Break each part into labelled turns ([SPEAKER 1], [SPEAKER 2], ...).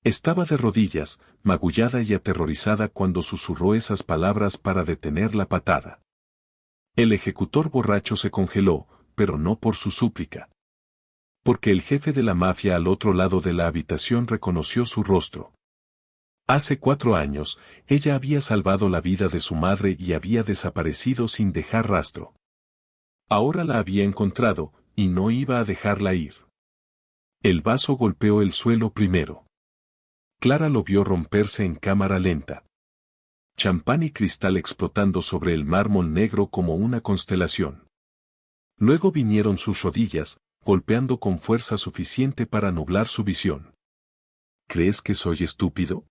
[SPEAKER 1] Estaba de rodillas, magullada y aterrorizada cuando susurró esas palabras para detener la patada. El ejecutor borracho se congeló, pero no por su súplica. Porque el jefe de la mafia al otro lado de la habitación reconoció su rostro. Hace 4 años, ella había salvado la vida de su madre y había desaparecido sin dejar rastro. Ahora la había encontrado, y no iba a dejarla ir. El vaso golpeó el suelo primero. Clara lo vio romperse en cámara lenta. Champán y cristal explotando sobre el mármol negro como una constelación. Luego vinieron sus rodillas, golpeando con fuerza suficiente para nublar su visión. ¿Crees que soy estúpido?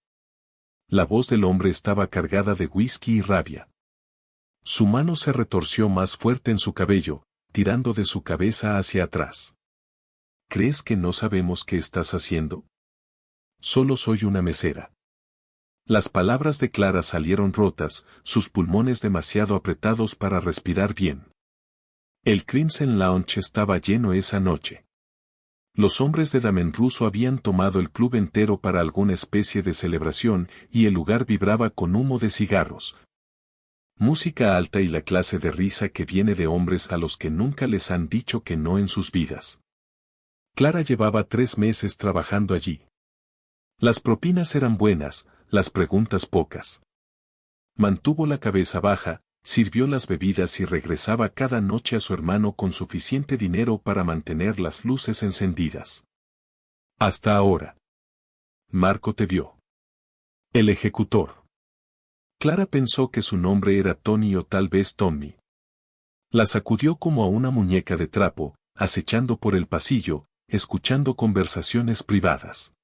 [SPEAKER 1] La voz del hombre estaba cargada de whisky y rabia. Su mano se retorció más fuerte en su cabello, tirando de su cabeza hacia atrás. ¿Crees que no sabemos qué estás haciendo? Solo soy una mesera. Las palabras de Clara salieron rotas, sus pulmones demasiado apretados para respirar bien. El Crimson Lounge estaba lleno esa noche. Los hombres de Damen Russo habían tomado el club entero para alguna especie de celebración y el lugar vibraba con humo de cigarros. Música alta y la clase de risa que viene de hombres a los que nunca les han dicho que no en sus vidas. Clara llevaba 3 meses trabajando allí. Las propinas eran buenas, las preguntas pocas. Mantuvo la cabeza baja, sirvió las bebidas y regresaba cada noche a su hermano con suficiente dinero para mantener las luces encendidas. Hasta ahora. Marco te vio. El ejecutor. Clara pensó que su nombre era Tony o tal vez Tommy. La sacudió como a una muñeca de trapo, acechando por el pasillo, escuchando conversaciones privadas.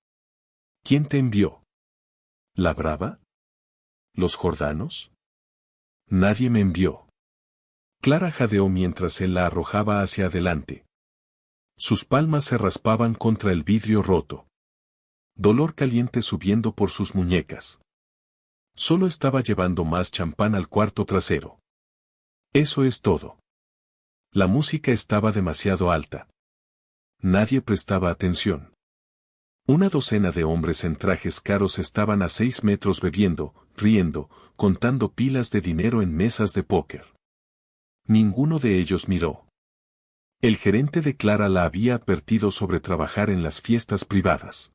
[SPEAKER 1] ¿Quién te envió? ¿La Brava? ¿Los Jordanos? Nadie me envió. Clara jadeó mientras él la arrojaba hacia adelante. Sus palmas se raspaban contra el vidrio roto. Dolor caliente subiendo por sus muñecas. Solo estaba llevando más champán al cuarto trasero. Eso es todo. La música estaba demasiado alta. Nadie prestaba atención. Una docena de hombres en trajes caros estaban a 6 metros bebiendo, riendo, contando pilas de dinero en mesas de póker. Ninguno de ellos miró. El gerente de Clara la había advertido sobre trabajar en las fiestas privadas.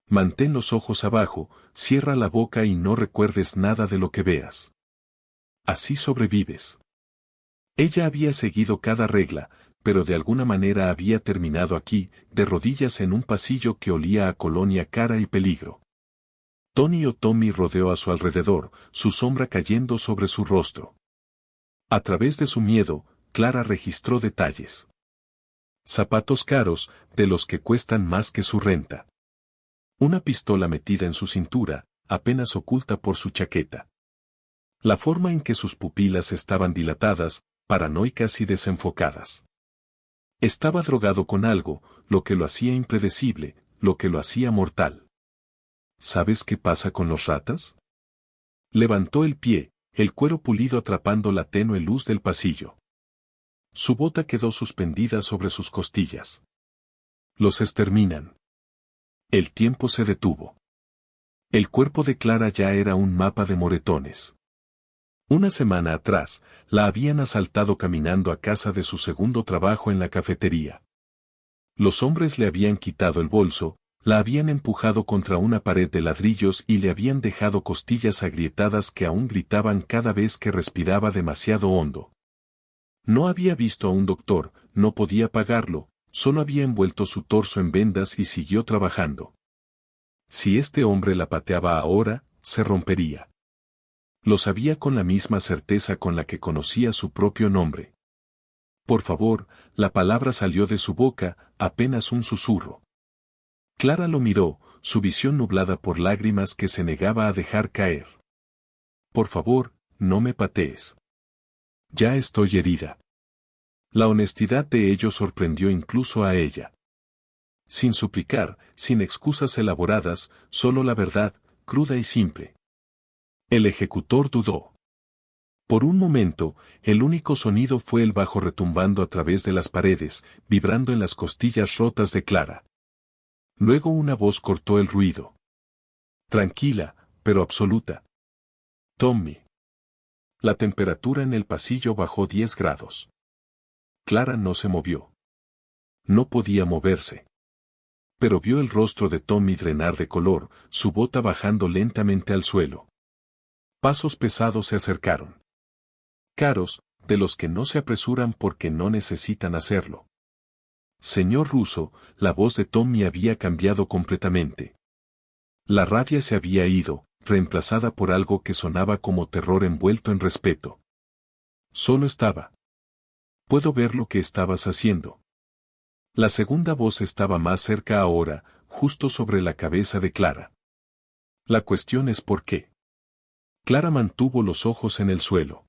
[SPEAKER 1] Mantén los ojos abajo, cierra la boca y no recuerdes nada de lo que veas. Así sobrevives. Ella había seguido cada regla, pero de alguna manera había terminado aquí, de rodillas en un pasillo que olía a colonia cara y peligro. Tony o Tommy rodeó a su alrededor, su sombra cayendo sobre su rostro. A través de su miedo, Clara registró detalles. Zapatos caros, de los que cuestan más que su renta. Una pistola metida en su cintura, apenas oculta por su chaqueta. La forma en que sus pupilas estaban dilatadas, paranoicas y desenfocadas. Estaba drogado con algo, lo que lo hacía impredecible, lo que lo hacía mortal. ¿Sabes qué pasa con los ratas? Levantó el pie, el cuero pulido atrapando la tenue luz del pasillo. Su bota quedó suspendida sobre sus costillas. Los exterminan. El tiempo se detuvo. El cuerpo de Clara ya era un mapa de moretones. Una semana atrás, la habían asaltado caminando a casa de su segundo trabajo en la cafetería. Los hombres le habían quitado el bolso, la habían empujado contra una pared de ladrillos y le habían dejado costillas agrietadas que aún gritaban cada vez que respiraba demasiado hondo. No había visto a un doctor, no podía pagarlo, solo había envuelto su torso en vendas y siguió trabajando. Si este hombre la pateaba ahora, se rompería. Lo sabía con la misma certeza con la que conocía su propio nombre. Por favor, la palabra salió de su boca, apenas un susurro. Clara lo miró, su visión nublada por lágrimas que se negaba a dejar caer. Por favor, no me patees. Ya estoy herida. La honestidad de ellos sorprendió incluso a ella. Sin suplicar, sin excusas elaboradas, solo la verdad, cruda y simple. El ejecutor dudó. Por un momento, el único sonido fue el bajo retumbando a través de las paredes, vibrando en las costillas rotas de Clara. Luego una voz cortó el ruido. Tranquila, pero absoluta. Tommy. La temperatura en el pasillo bajó 10 grados. Clara no se movió. No podía moverse. Pero vio el rostro de Tommy drenar de color, su bota bajando lentamente al suelo. Pasos pesados se acercaron. Caros, de los que no se apresuran porque no necesitan hacerlo. Señor Russo, la voz de Tommy había cambiado completamente. La rabia se había ido, reemplazada por algo que sonaba como terror envuelto en respeto. Solo estaba. Puedo ver lo que estabas haciendo. La segunda voz estaba más cerca ahora, justo sobre la cabeza de Clara. La cuestión es por qué. Clara mantuvo los ojos en el suelo.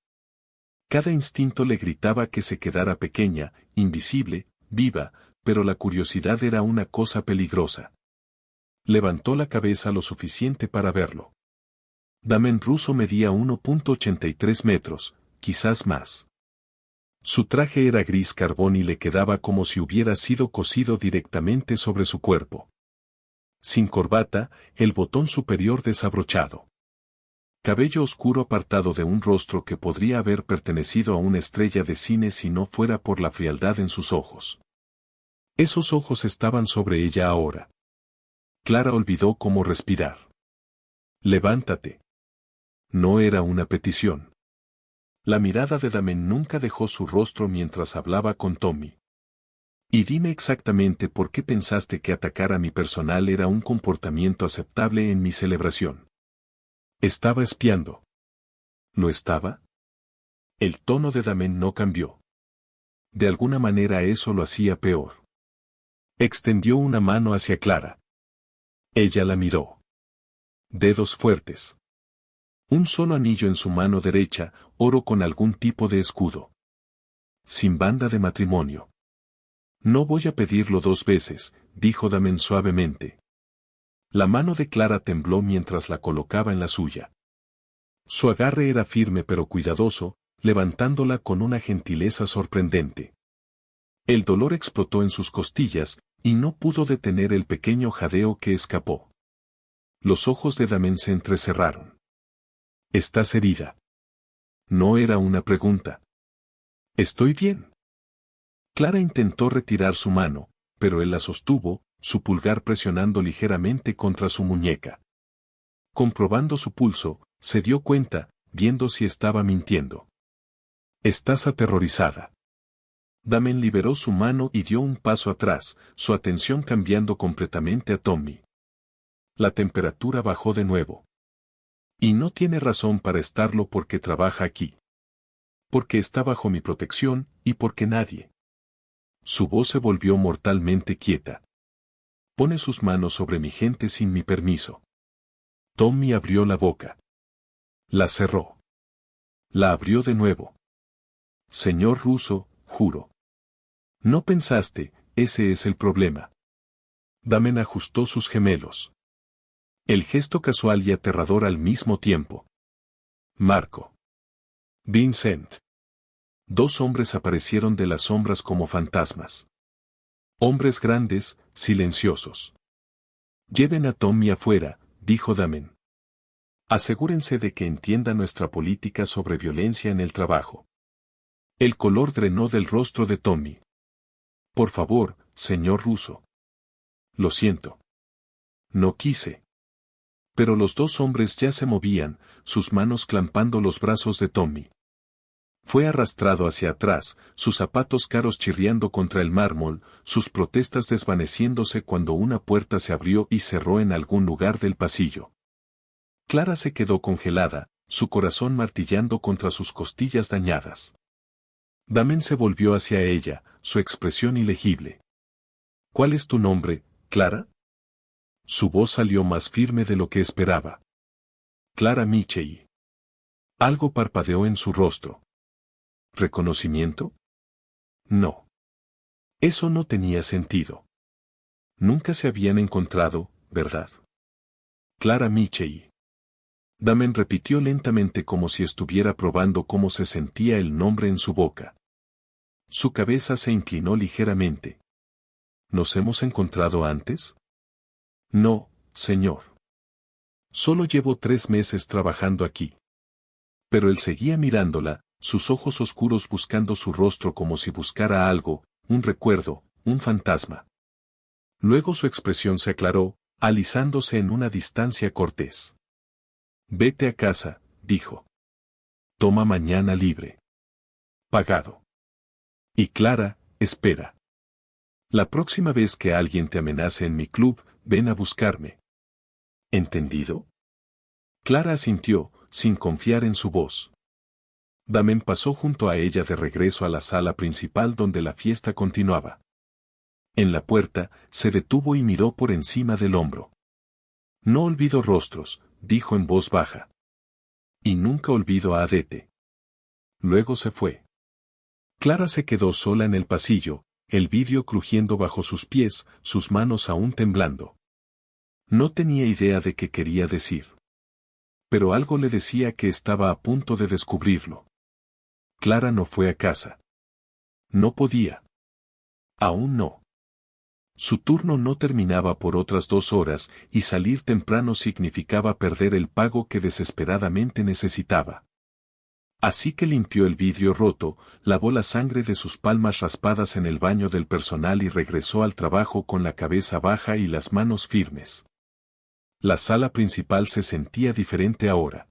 [SPEAKER 1] Cada instinto le gritaba que se quedara pequeña, invisible, viva, pero la curiosidad era una cosa peligrosa. Levantó la cabeza lo suficiente para verlo. Damen Russo medía 1.83 metros, quizás más. Su traje era gris carbón y le quedaba como si hubiera sido cosido directamente sobre su cuerpo. Sin corbata, el botón superior desabrochado. Cabello oscuro apartado de un rostro que podría haber pertenecido a una estrella de cine si no fuera por la frialdad en sus ojos. Esos ojos estaban sobre ella ahora. Clara olvidó cómo respirar. Levántate. No era una petición. La mirada de Damen nunca dejó su rostro mientras hablaba con Tommy. Y dime exactamente por qué pensaste que atacar a mi personal era un comportamiento aceptable en mi celebración. Estaba espiando. ¿Lo estaba? El tono de Damen no cambió. De alguna manera eso lo hacía peor. Extendió una mano hacia Clara. Ella la miró. Dedos fuertes. Un solo anillo en su mano derecha, oro con algún tipo de escudo. Sin banda de matrimonio. No voy a pedirlo 2 veces, dijo Damen suavemente. La mano de Clara tembló mientras la colocaba en la suya. Su agarre era firme pero cuidadoso, levantándola con una gentileza sorprendente. El dolor explotó en sus costillas, y no pudo detener el pequeño jadeo que escapó. Los ojos de Damen se entrecerraron. ¿Estás herida? No era una pregunta. ¿Estoy bien? Clara intentó retirar su mano, pero él la sostuvo, su pulgar presionando ligeramente contra su muñeca. Comprobando su pulso, se dio cuenta, viendo si estaba mintiendo. Estás aterrorizada. Damen liberó su mano y dio un paso atrás, su atención cambiando completamente a Tommy. La temperatura bajó de nuevo. Y no tiene razón para estarlo porque trabaja aquí. Porque está bajo mi protección, y porque nadie. Su voz se volvió mortalmente quieta. Pone sus manos sobre mi gente sin mi permiso. Tommy abrió la boca. La cerró. La abrió de nuevo. Señor Russo, juro. No pensaste, ese es el problema. Damen ajustó sus gemelos. El gesto casual y aterrador al mismo tiempo. Marco. Vincent. 2 hombres aparecieron de las sombras como fantasmas. Hombres grandes, silenciosos. Lleven a Tommy afuera, dijo Damen. Asegúrense de que entienda nuestra política sobre violencia en el trabajo. El color drenó del rostro de Tommy. Por favor, señor Russo. Lo siento. No quise. Pero los 2 hombres ya se movían, sus manos clampando los brazos de Tommy. Fue arrastrado hacia atrás, sus zapatos caros chirriando contra el mármol, sus protestas desvaneciéndose cuando una puerta se abrió y cerró en algún lugar del pasillo. Clara se quedó congelada, su corazón martillando contra sus costillas dañadas. Damen se volvió hacia ella, su expresión ilegible. ¿Cuál es tu nombre, Clara? Su voz salió más firme de lo que esperaba. Clara Michei. Algo parpadeó en su rostro. ¿Reconocimiento? No. Eso no tenía sentido. Nunca se habían encontrado, ¿verdad? Clara Michei. Damen repitió lentamente como si estuviera probando cómo se sentía el nombre en su boca. Su cabeza se inclinó ligeramente. ¿Nos hemos encontrado antes? No, señor. Solo llevo 3 meses trabajando aquí. Pero él seguía mirándola, sus ojos oscuros buscando su rostro como si buscara algo, un recuerdo, un fantasma. Luego su expresión se aclaró, alisándose en una distancia cortés. Vete a casa, dijo. Toma mañana libre. Pagado. Y Clara, espera. La próxima vez que alguien te amenace en mi club, ven a buscarme. ¿Entendido? Clara asintió, sin confiar en su voz. Damen pasó junto a ella de regreso a la sala principal donde la fiesta continuaba. En la puerta, se detuvo y miró por encima del hombro. No olvido rostros, dijo en voz baja. Y nunca olvido a Adete. Luego se fue. Clara se quedó sola en el pasillo, el vidrio crujiendo bajo sus pies, sus manos aún temblando. No tenía idea de qué quería decir. Pero algo le decía que estaba a punto de descubrirlo. Clara no fue a casa. No podía. Aún no. Su turno no terminaba por otras 2 horas y salir temprano significaba perder el pago que desesperadamente necesitaba. Así que limpió el vidrio roto, lavó la sangre de sus palmas raspadas en el baño del personal y regresó al trabajo con la cabeza baja y las manos firmes. La sala principal se sentía diferente ahora.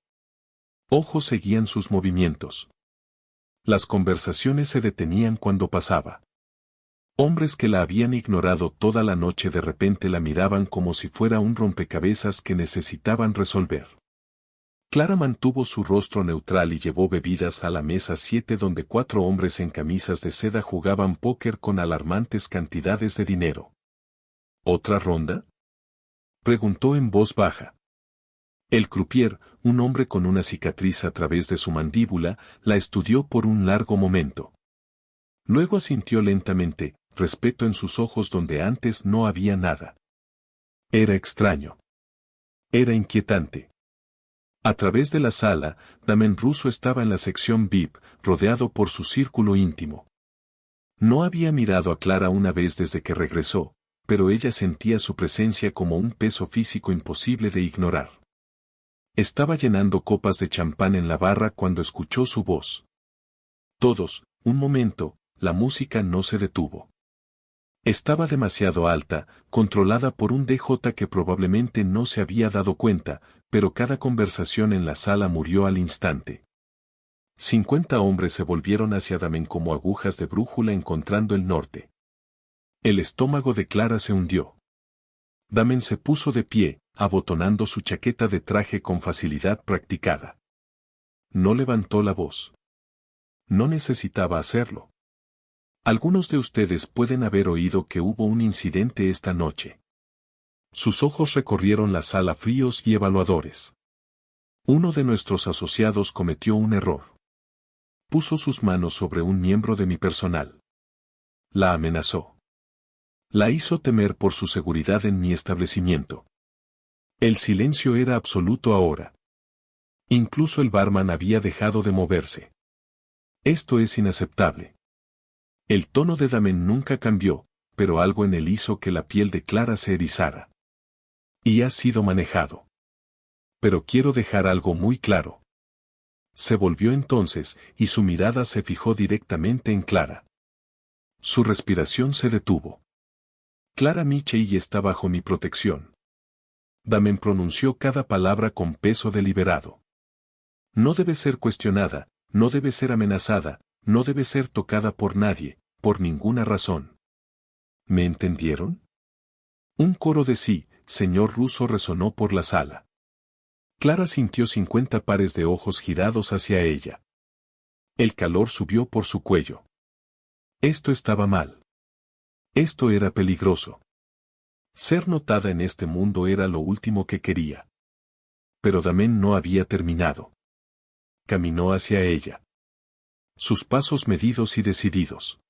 [SPEAKER 1] Ojos seguían sus movimientos. Las conversaciones se detenían cuando pasaba. Hombres que la habían ignorado toda la noche de repente la miraban como si fuera un rompecabezas que necesitaban resolver. Clara mantuvo su rostro neutral y llevó bebidas a la mesa 7 donde 4 hombres en camisas de seda jugaban póker con alarmantes cantidades de dinero. ¿Otra ronda?, preguntó en voz baja. El croupier, un hombre con una cicatriz a través de su mandíbula, la estudió por un largo momento. Luego asintió lentamente, respeto en sus ojos donde antes no había nada. Era extraño. Era inquietante. A través de la sala, Damen Russo estaba en la sección VIP, rodeado por su círculo íntimo. No había mirado a Clara una vez desde que regresó, pero ella sentía su presencia como un peso físico imposible de ignorar. Estaba llenando copas de champán en la barra cuando escuchó su voz. Todos, un momento, la música no se detuvo. Estaba demasiado alta, controlada por un DJ que probablemente no se había dado cuenta, pero cada conversación en la sala murió al instante. 50 hombres se volvieron hacia Damen como agujas de brújula encontrando el norte. El estómago de Clara se hundió. Damen se puso de pie, abotonando su chaqueta de traje con facilidad practicada. No levantó la voz. No necesitaba hacerlo. Algunos de ustedes pueden haber oído que hubo un incidente esta noche. Sus ojos recorrieron la sala fríos y evaluadores. Uno de nuestros asociados cometió un error. Puso sus manos sobre un miembro de mi personal. La amenazó. La hizo temer por su seguridad en mi establecimiento. El silencio era absoluto ahora. Incluso el barman había dejado de moverse. Esto es inaceptable. El tono de Damen nunca cambió, pero algo en él hizo que la piel de Clara se erizara. Y ha sido manejado. Pero quiero dejar algo muy claro. Se volvió entonces, y su mirada se fijó directamente en Clara. Su respiración se detuvo. Clara Michei está bajo mi protección. Damen pronunció cada palabra con peso deliberado. No debe ser cuestionada, no debe ser amenazada, no debe ser tocada por nadie, por ninguna razón. ¿Me entendieron? Un coro de sí, señor Russo resonó por la sala. Clara sintió 50 pares de ojos girados hacia ella. El calor subió por su cuello. Esto estaba mal. Esto era peligroso. Ser notada en este mundo era lo último que quería. Pero Damen no había terminado. Caminó hacia ella. Sus pasos medidos y decididos.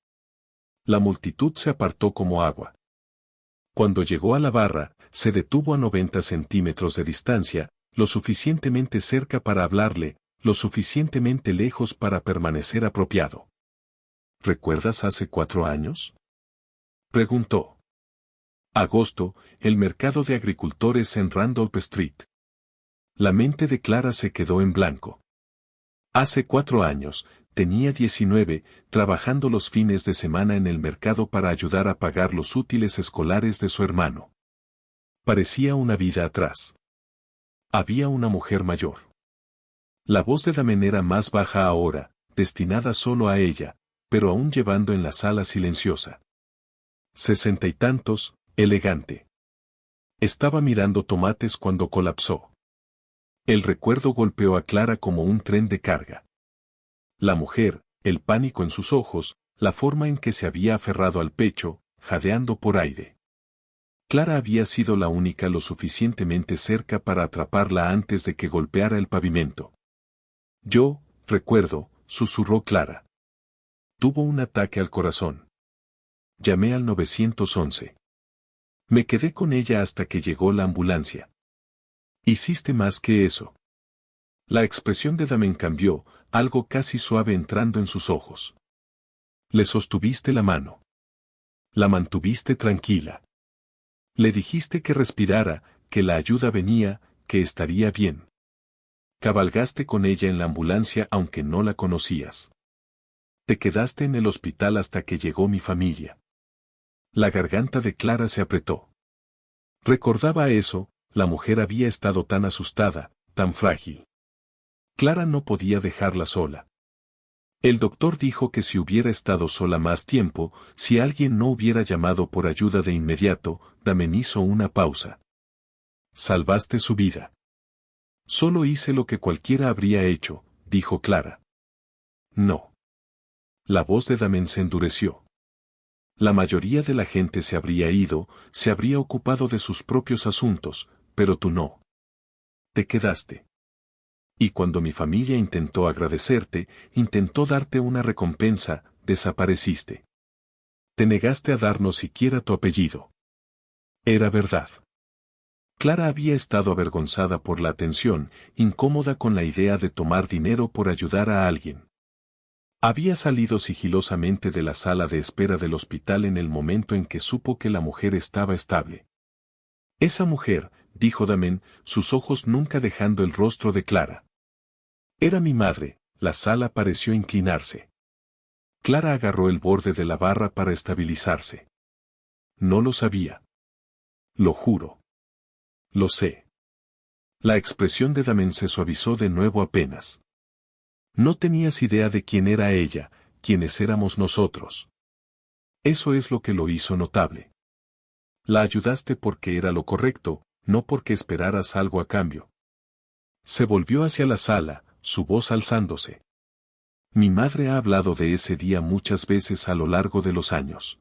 [SPEAKER 1] La multitud se apartó como agua. Cuando llegó a la barra, se detuvo a 90 centímetros de distancia, lo suficientemente cerca para hablarle, lo suficientemente lejos para permanecer apropiado. ¿Recuerdas hace 4 años? Preguntó. Agosto, el mercado de agricultores en Randolph Street. La mente de Clara se quedó en blanco. Hace 4 años, tenía 19, trabajando los fines de semana en el mercado para ayudar a pagar los útiles escolares de su hermano. Parecía una vida atrás. Había una mujer mayor. La voz de Damen era más baja ahora, destinada solo a ella, pero aún llevando en la sala silenciosa. 60 y tantos, elegante. Estaba mirando tomates cuando colapsó. El recuerdo golpeó a Clara como un tren de carga. La mujer, el pánico en sus ojos, la forma en que se había aferrado al pecho, jadeando por aire. Clara había sido la única lo suficientemente cerca para atraparla antes de que golpeara el pavimento. Yo, recuerdo, susurró Clara. Tuvo un ataque al corazón. Llamé al 911. Me quedé con ella hasta que llegó la ambulancia. Hiciste más que eso. La expresión de Damen cambió, algo casi suave entrando en sus ojos. Le sostuviste la mano. La mantuviste tranquila. Le dijiste que respirara, que la ayuda venía, que estaría bien. Cabalgaste con ella en la ambulancia aunque no la conocías. Te quedaste en el hospital hasta que llegó mi familia. La garganta de Clara se apretó. Recordaba eso, la mujer había estado tan asustada, tan frágil. Clara no podía dejarla sola. El doctor dijo que si hubiera estado sola más tiempo, si alguien no hubiera llamado por ayuda de inmediato, Damen hizo una pausa. Salvaste su vida. Solo hice lo que cualquiera habría hecho, dijo Clara. No. La voz de Damen se endureció. La mayoría de la gente se habría ido, se habría ocupado de sus propios asuntos, pero tú no. Te quedaste. Y cuando mi familia intentó agradecerte, intentó darte una recompensa, desapareciste. Te negaste a darnos siquiera tu apellido. Era verdad. Clara había estado avergonzada por la atención, incómoda con la idea de tomar dinero por ayudar a alguien. Había salido sigilosamente de la sala de espera del hospital en el momento en que supo que la mujer estaba estable. Esa mujer, dijo Damen, sus ojos nunca dejando el rostro de Clara. Era mi madre. La sala pareció inclinarse. Clara agarró el borde de la barra para estabilizarse. No lo sabía. Lo juro. Lo sé. La expresión de Damen se suavizó de nuevo apenas. No tenías idea de quién era ella, quiénes éramos nosotros. Eso es lo que lo hizo notable. La ayudaste porque era lo correcto, no porque esperaras algo a cambio. Se volvió hacia la sala, su voz alzándose. Mi madre ha hablado de ese día muchas veces a lo largo de los años.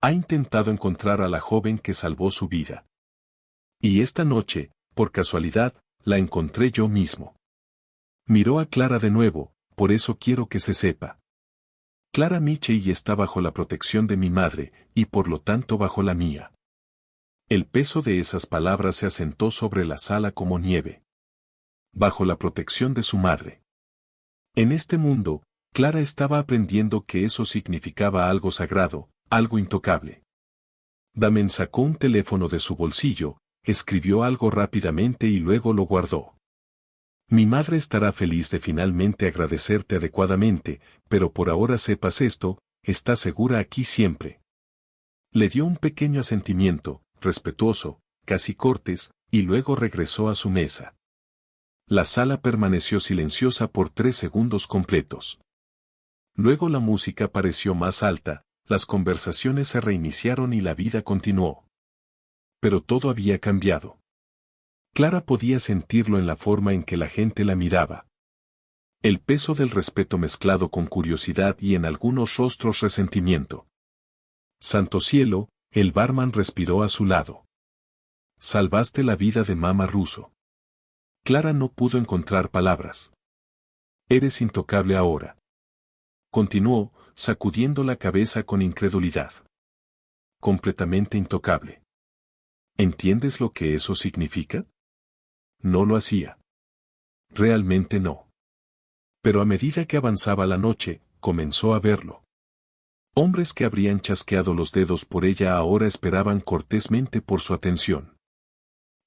[SPEAKER 1] Ha intentado encontrar a la joven que salvó su vida. Y esta noche, por casualidad, la encontré yo mismo. Miró a Clara de nuevo, por eso quiero que se sepa. Clara Michey está bajo la protección de mi madre, y por lo tanto bajo la mía. El peso de esas palabras se asentó sobre la sala como nieve. Bajo la protección de su madre. En este mundo, Clara estaba aprendiendo que eso significaba algo sagrado, algo intocable. Damen sacó un teléfono de su bolsillo, escribió algo rápidamente y luego lo guardó. Mi madre estará feliz de finalmente agradecerte adecuadamente, pero por ahora sepas esto, está segura aquí siempre. Le dio un pequeño asentimiento, respetuoso, casi cortés, y luego regresó a su mesa. La sala permaneció silenciosa por 3 segundos completos. Luego la música pareció más alta, las conversaciones se reiniciaron y la vida continuó. Pero todo había cambiado. Clara podía sentirlo en la forma en que la gente la miraba. El peso del respeto mezclado con curiosidad y en algunos rostros resentimiento. Santo cielo, el barman respiró a su lado. Salvaste la vida de Mama Russo. Clara no pudo encontrar palabras. Eres intocable ahora. Continuó, sacudiendo la cabeza con incredulidad. Completamente intocable. ¿Entiendes lo que eso significa? No lo hacía. Realmente no. Pero a medida que avanzaba la noche, comenzó a verlo. Hombres que habrían chasqueado los dedos por ella ahora esperaban cortésmente por su atención.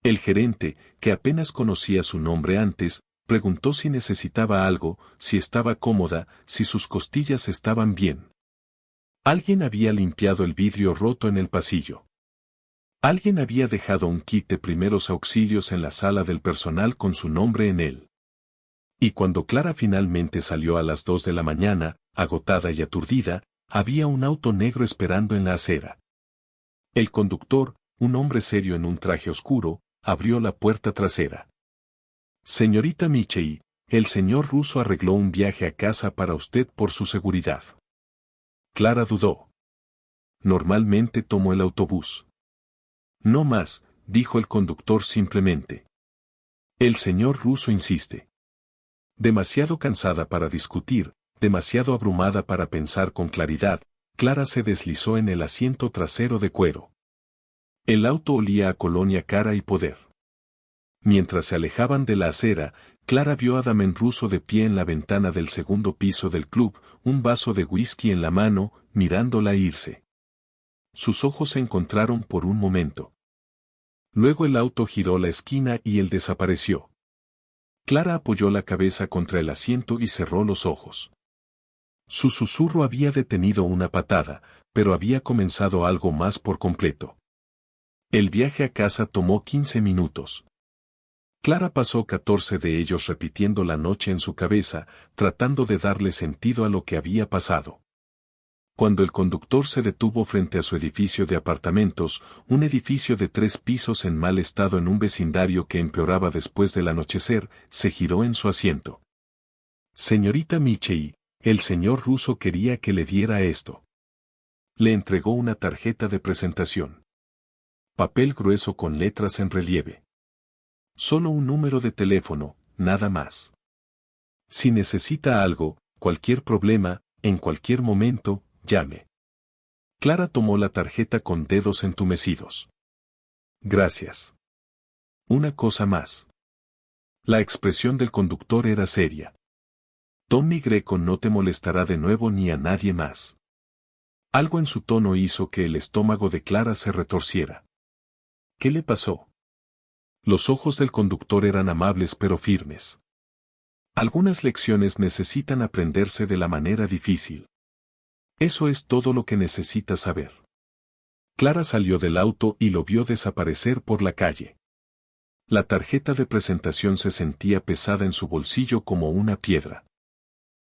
[SPEAKER 1] El gerente, que apenas conocía su nombre antes, preguntó si necesitaba algo, si estaba cómoda, si sus costillas estaban bien. Alguien había limpiado el vidrio roto en el pasillo. Alguien había dejado un kit de primeros auxilios en la sala del personal con su nombre en él. Y cuando Clara finalmente salió a las 2 de la mañana, agotada y aturdida, había un auto negro esperando en la acera. El conductor, un hombre serio en un traje oscuro, abrió la puerta trasera. Señorita Michei, el señor ruso arregló un viaje a casa para usted por su seguridad. Clara dudó. Normalmente tomo el autobús. No más, dijo el conductor simplemente. El señor ruso insiste. Demasiado cansada para discutir, demasiado abrumada para pensar con claridad, Clara se deslizó en el asiento trasero de cuero. El auto olía a colonia cara y poder. Mientras se alejaban de la acera, Clara vio a Damen Russo de pie en la ventana del segundo piso del club, un vaso de whisky en la mano, mirándola irse. Sus ojos se encontraron por un momento. Luego el auto giró la esquina y él desapareció. Clara apoyó la cabeza contra el asiento y cerró los ojos. Su susurro había detenido una patada, pero había comenzado algo más por completo. El viaje a casa tomó 15 minutos. Clara pasó 14 de ellos repitiendo la noche en su cabeza, tratando de darle sentido a lo que había pasado. Cuando el conductor se detuvo frente a su edificio de apartamentos, un edificio de 3 pisos en mal estado en un vecindario que empeoraba después del anochecer, se giró en su asiento. Señorita Michei, el señor ruso quería que le diera esto. Le entregó una tarjeta de presentación. Papel grueso con letras en relieve. Solo un número de teléfono, nada más. Si necesita algo, cualquier problema, en cualquier momento, llame. Clara tomó la tarjeta con dedos entumecidos. Gracias. Una cosa más. La expresión del conductor era seria. Tommy Greco no te molestará de nuevo ni a nadie más. Algo en su tono hizo que el estómago de Clara se retorciera. ¿Qué le pasó? Los ojos del conductor eran amables pero firmes. Algunas lecciones necesitan aprenderse de la manera difícil. Eso es todo lo que necesita saber. Clara salió del auto y lo vio desaparecer por la calle. La tarjeta de presentación se sentía pesada en su bolsillo como una piedra.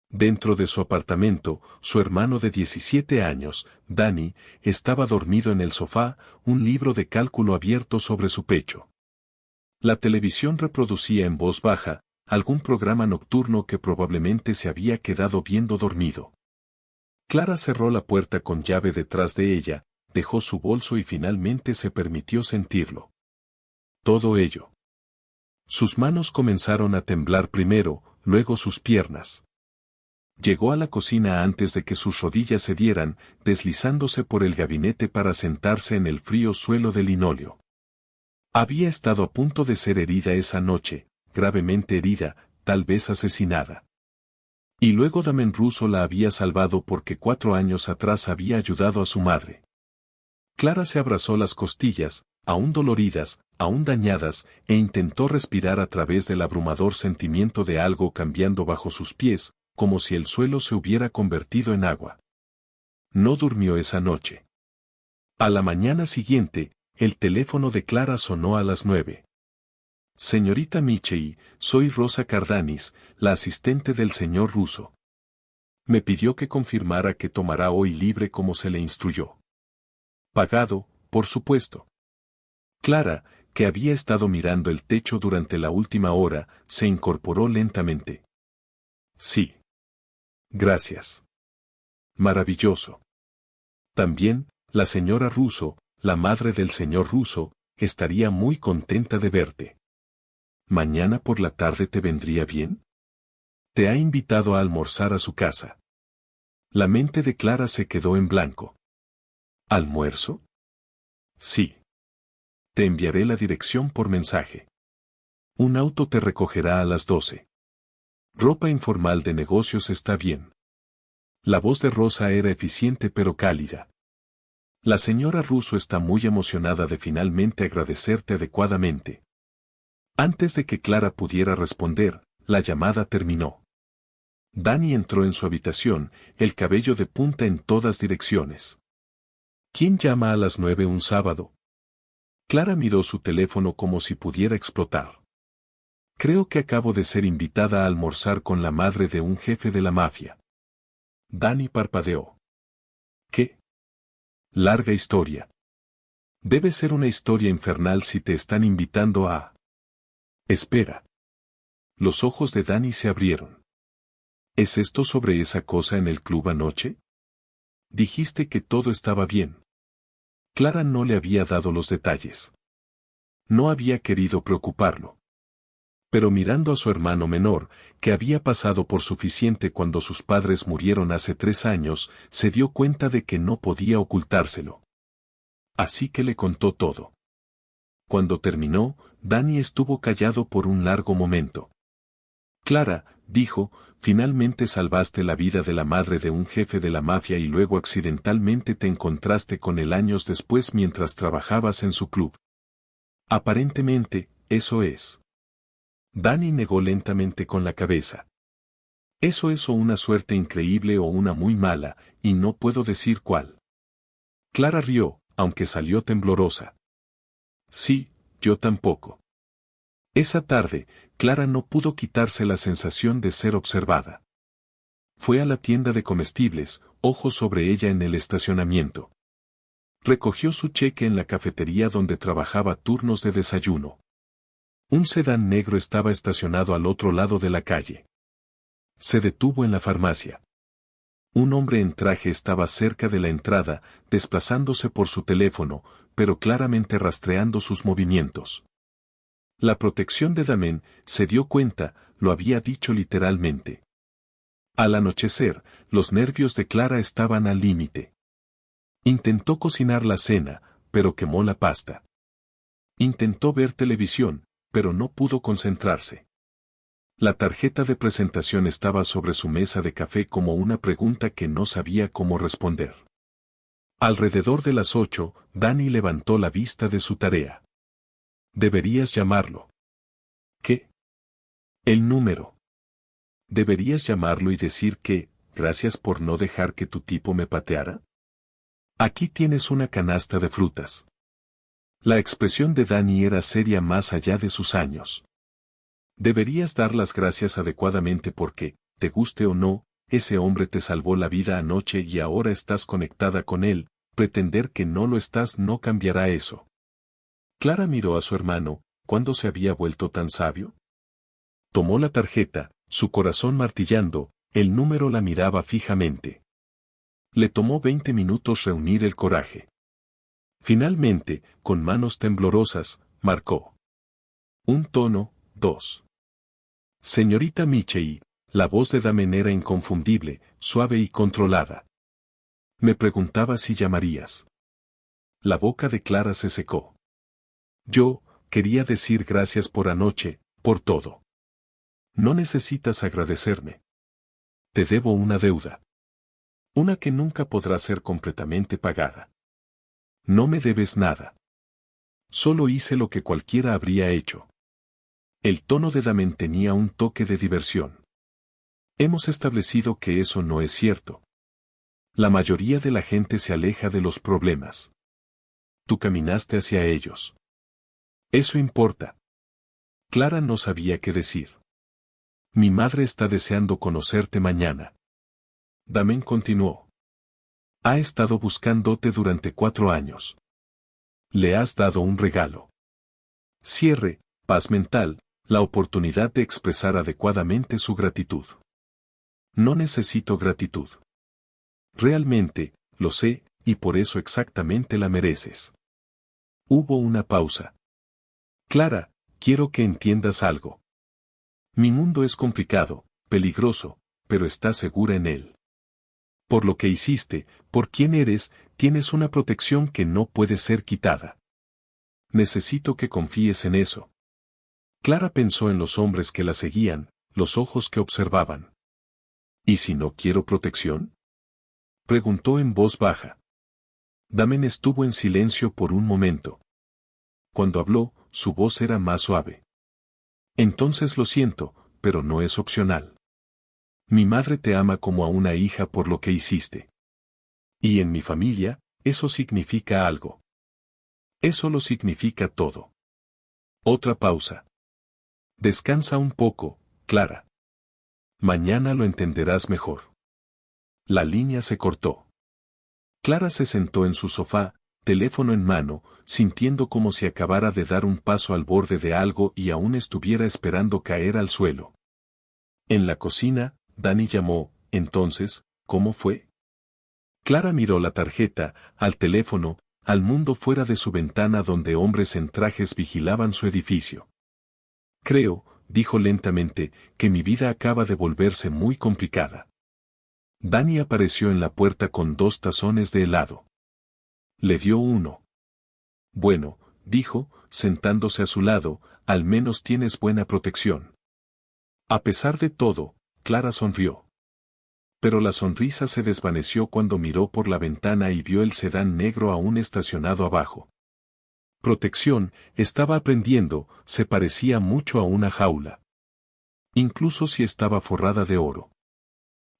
[SPEAKER 1] Dentro de su apartamento, su hermano de 17 años, Danny, estaba dormido en el sofá, un libro de cálculo abierto sobre su pecho. La televisión reproducía en voz baja, algún programa nocturno que probablemente se había quedado viendo dormido. Clara cerró la puerta con llave detrás de ella, dejó su bolso y finalmente se permitió sentirlo. Todo ello. Sus manos comenzaron a temblar primero, luego sus piernas. Llegó a la cocina antes de que sus rodillas cedieran, deslizándose por el gabinete para sentarse en el frío suelo de linóleo. Había estado a punto de ser herida esa noche, gravemente herida, tal vez asesinada. Y luego Damen Russo la había salvado porque 4 años atrás había ayudado a su madre. Clara se abrazó las costillas, aún doloridas, aún dañadas, e intentó respirar a través del abrumador sentimiento de algo cambiando bajo sus pies, como si el suelo se hubiera convertido en agua. No durmió esa noche. A la mañana siguiente, el teléfono de Clara sonó a las 9. Señorita Michei, soy Rosa Cardanis, la asistente del señor Russo. Me pidió que confirmara que tomará hoy libre como se le instruyó. Pagado, por supuesto. Clara, que había estado mirando el techo durante la última hora, se incorporó lentamente. Sí. Gracias. Maravilloso. También, la señora Russo, la madre del señor Russo, estaría muy contenta de verte. ¿Mañana por la tarde te vendría bien? Te ha invitado a almorzar a su casa. La mente de Clara se quedó en blanco. ¿Almuerzo? Sí. Te enviaré la dirección por mensaje. Un auto te recogerá a las 12. Ropa informal de negocios está bien. La voz de Rosa era eficiente pero cálida. La señora Russo está muy emocionada de finalmente agradecerte adecuadamente. Antes de que Clara pudiera responder, la llamada terminó. Dani entró en su habitación, el cabello de punta en todas direcciones. ¿Quién llama a las 9 un sábado? Clara miró su teléfono como si pudiera explotar. Creo que acabo de ser invitada a almorzar con la madre de un jefe de la mafia. Dani parpadeó. ¿Qué? Larga historia. Debe ser una historia infernal si te están invitando a... Espera. Los ojos de Dani se abrieron. ¿Es esto sobre esa cosa en el club anoche? Dijiste que todo estaba bien. Clara no le había dado los detalles. No había querido preocuparlo. Pero mirando a su hermano menor, que había pasado por suficiente cuando sus padres murieron hace 3 años, se dio cuenta de que no podía ocultárselo. Así que le contó todo. Cuando terminó, Dani estuvo callado por un largo momento. Clara, dijo, finalmente salvaste la vida de la madre de un jefe de la mafia y luego accidentalmente te encontraste con él años después mientras trabajabas en su club. Aparentemente, eso es. Dani negó lentamente con la cabeza. Eso es o una suerte increíble o una muy mala, y no puedo decir cuál. Clara rió, aunque salió temblorosa. Sí, yo tampoco. Esa tarde, Clara no pudo quitarse la sensación de ser observada. Fue a la tienda de comestibles, ojos sobre ella en el estacionamiento. Recogió su cheque en la cafetería donde trabajaba turnos de desayuno. Un sedán negro estaba estacionado al otro lado de la calle. Se detuvo en la farmacia. Un hombre en traje estaba cerca de la entrada, desplazándose por su teléfono, pero claramente rastreando sus movimientos. La protección de Damen, se dio cuenta, lo había dicho literalmente. Al anochecer, los nervios de Clara estaban al límite. Intentó cocinar la cena, pero quemó la pasta. Intentó ver televisión, pero no pudo concentrarse. La tarjeta de presentación estaba sobre su mesa de café como una pregunta que no sabía cómo responder. Alrededor de las 8, Dani levantó la vista de su tarea. Deberías llamarlo. ¿Qué? El número. Deberías llamarlo y decir que, gracias por no dejar que tu tipo me pateara. Aquí tienes una canasta de frutas. La expresión de Dani era seria más allá de sus años. Deberías dar las gracias adecuadamente porque, te guste o no, ese hombre te salvó la vida anoche y ahora estás conectada con él, pretender que no lo estás no cambiará eso. Clara miró a su hermano, ¿cuándo se había vuelto tan sabio? Tomó la tarjeta, su corazón martillando, el número la miraba fijamente. Le tomó 20 minutos reunir el coraje. Finalmente, con manos temblorosas, marcó. Un tono, 2. Señorita Michei, la voz de Damen era inconfundible, suave y controlada. Me preguntaba si llamarías. La boca de Clara se secó. Yo, quería decir gracias por anoche, por todo. No necesitas agradecerme. Te debo una deuda. Una que nunca podrá ser completamente pagada. No me debes nada. Solo hice lo que cualquiera habría hecho. El tono de Damen tenía un toque de diversión. Hemos establecido que eso no es cierto. La mayoría de la gente se aleja de los problemas. Tú caminaste hacia ellos. Eso importa. Clara no sabía qué decir. Mi madre está deseando conocerte mañana. Damen continuó. Ha estado buscándote durante 4 años. Le has dado un regalo. Cierre, paz mental, la oportunidad de expresar adecuadamente su gratitud. No necesito gratitud. Realmente, lo sé, y por eso exactamente la mereces. Hubo una pausa. Clara, quiero que entiendas algo. Mi mundo es complicado, peligroso, pero estás segura en él. Por lo que hiciste, por quién eres, tienes una protección que no puede ser quitada. Necesito que confíes en eso. Clara pensó en los hombres que la seguían, los ojos que observaban. ¿Y si no quiero protección? Preguntó en voz baja. Damen estuvo en silencio por un momento. Cuando habló, su voz era más suave. Entonces lo siento, pero no es opcional. Mi madre te ama como a una hija por lo que hiciste. Y en mi familia, eso significa algo. Eso lo significa todo. Otra pausa. Descansa un poco, Clara. Mañana lo entenderás mejor. La línea se cortó. Clara se sentó en su sofá, teléfono en mano, sintiendo como si acabara de dar un paso al borde de algo y aún estuviera esperando caer al suelo. En la cocina, Dani llamó. Entonces, ¿cómo fue? Clara miró la tarjeta, al teléfono, al mundo fuera de su ventana donde hombres en trajes vigilaban su edificio. Creo, dijo lentamente, que mi vida acaba de volverse muy complicada. Dani apareció en la puerta con 2 tazones de helado. Le dio uno. Bueno, dijo, sentándose a su lado, al menos tienes buena protección. A pesar de todo, Clara sonrió. Pero la sonrisa se desvaneció cuando miró por la ventana y vio el sedán negro aún estacionado abajo. Protección, estaba aprendiendo, se parecía mucho a una jaula. Incluso si estaba forrada de oro.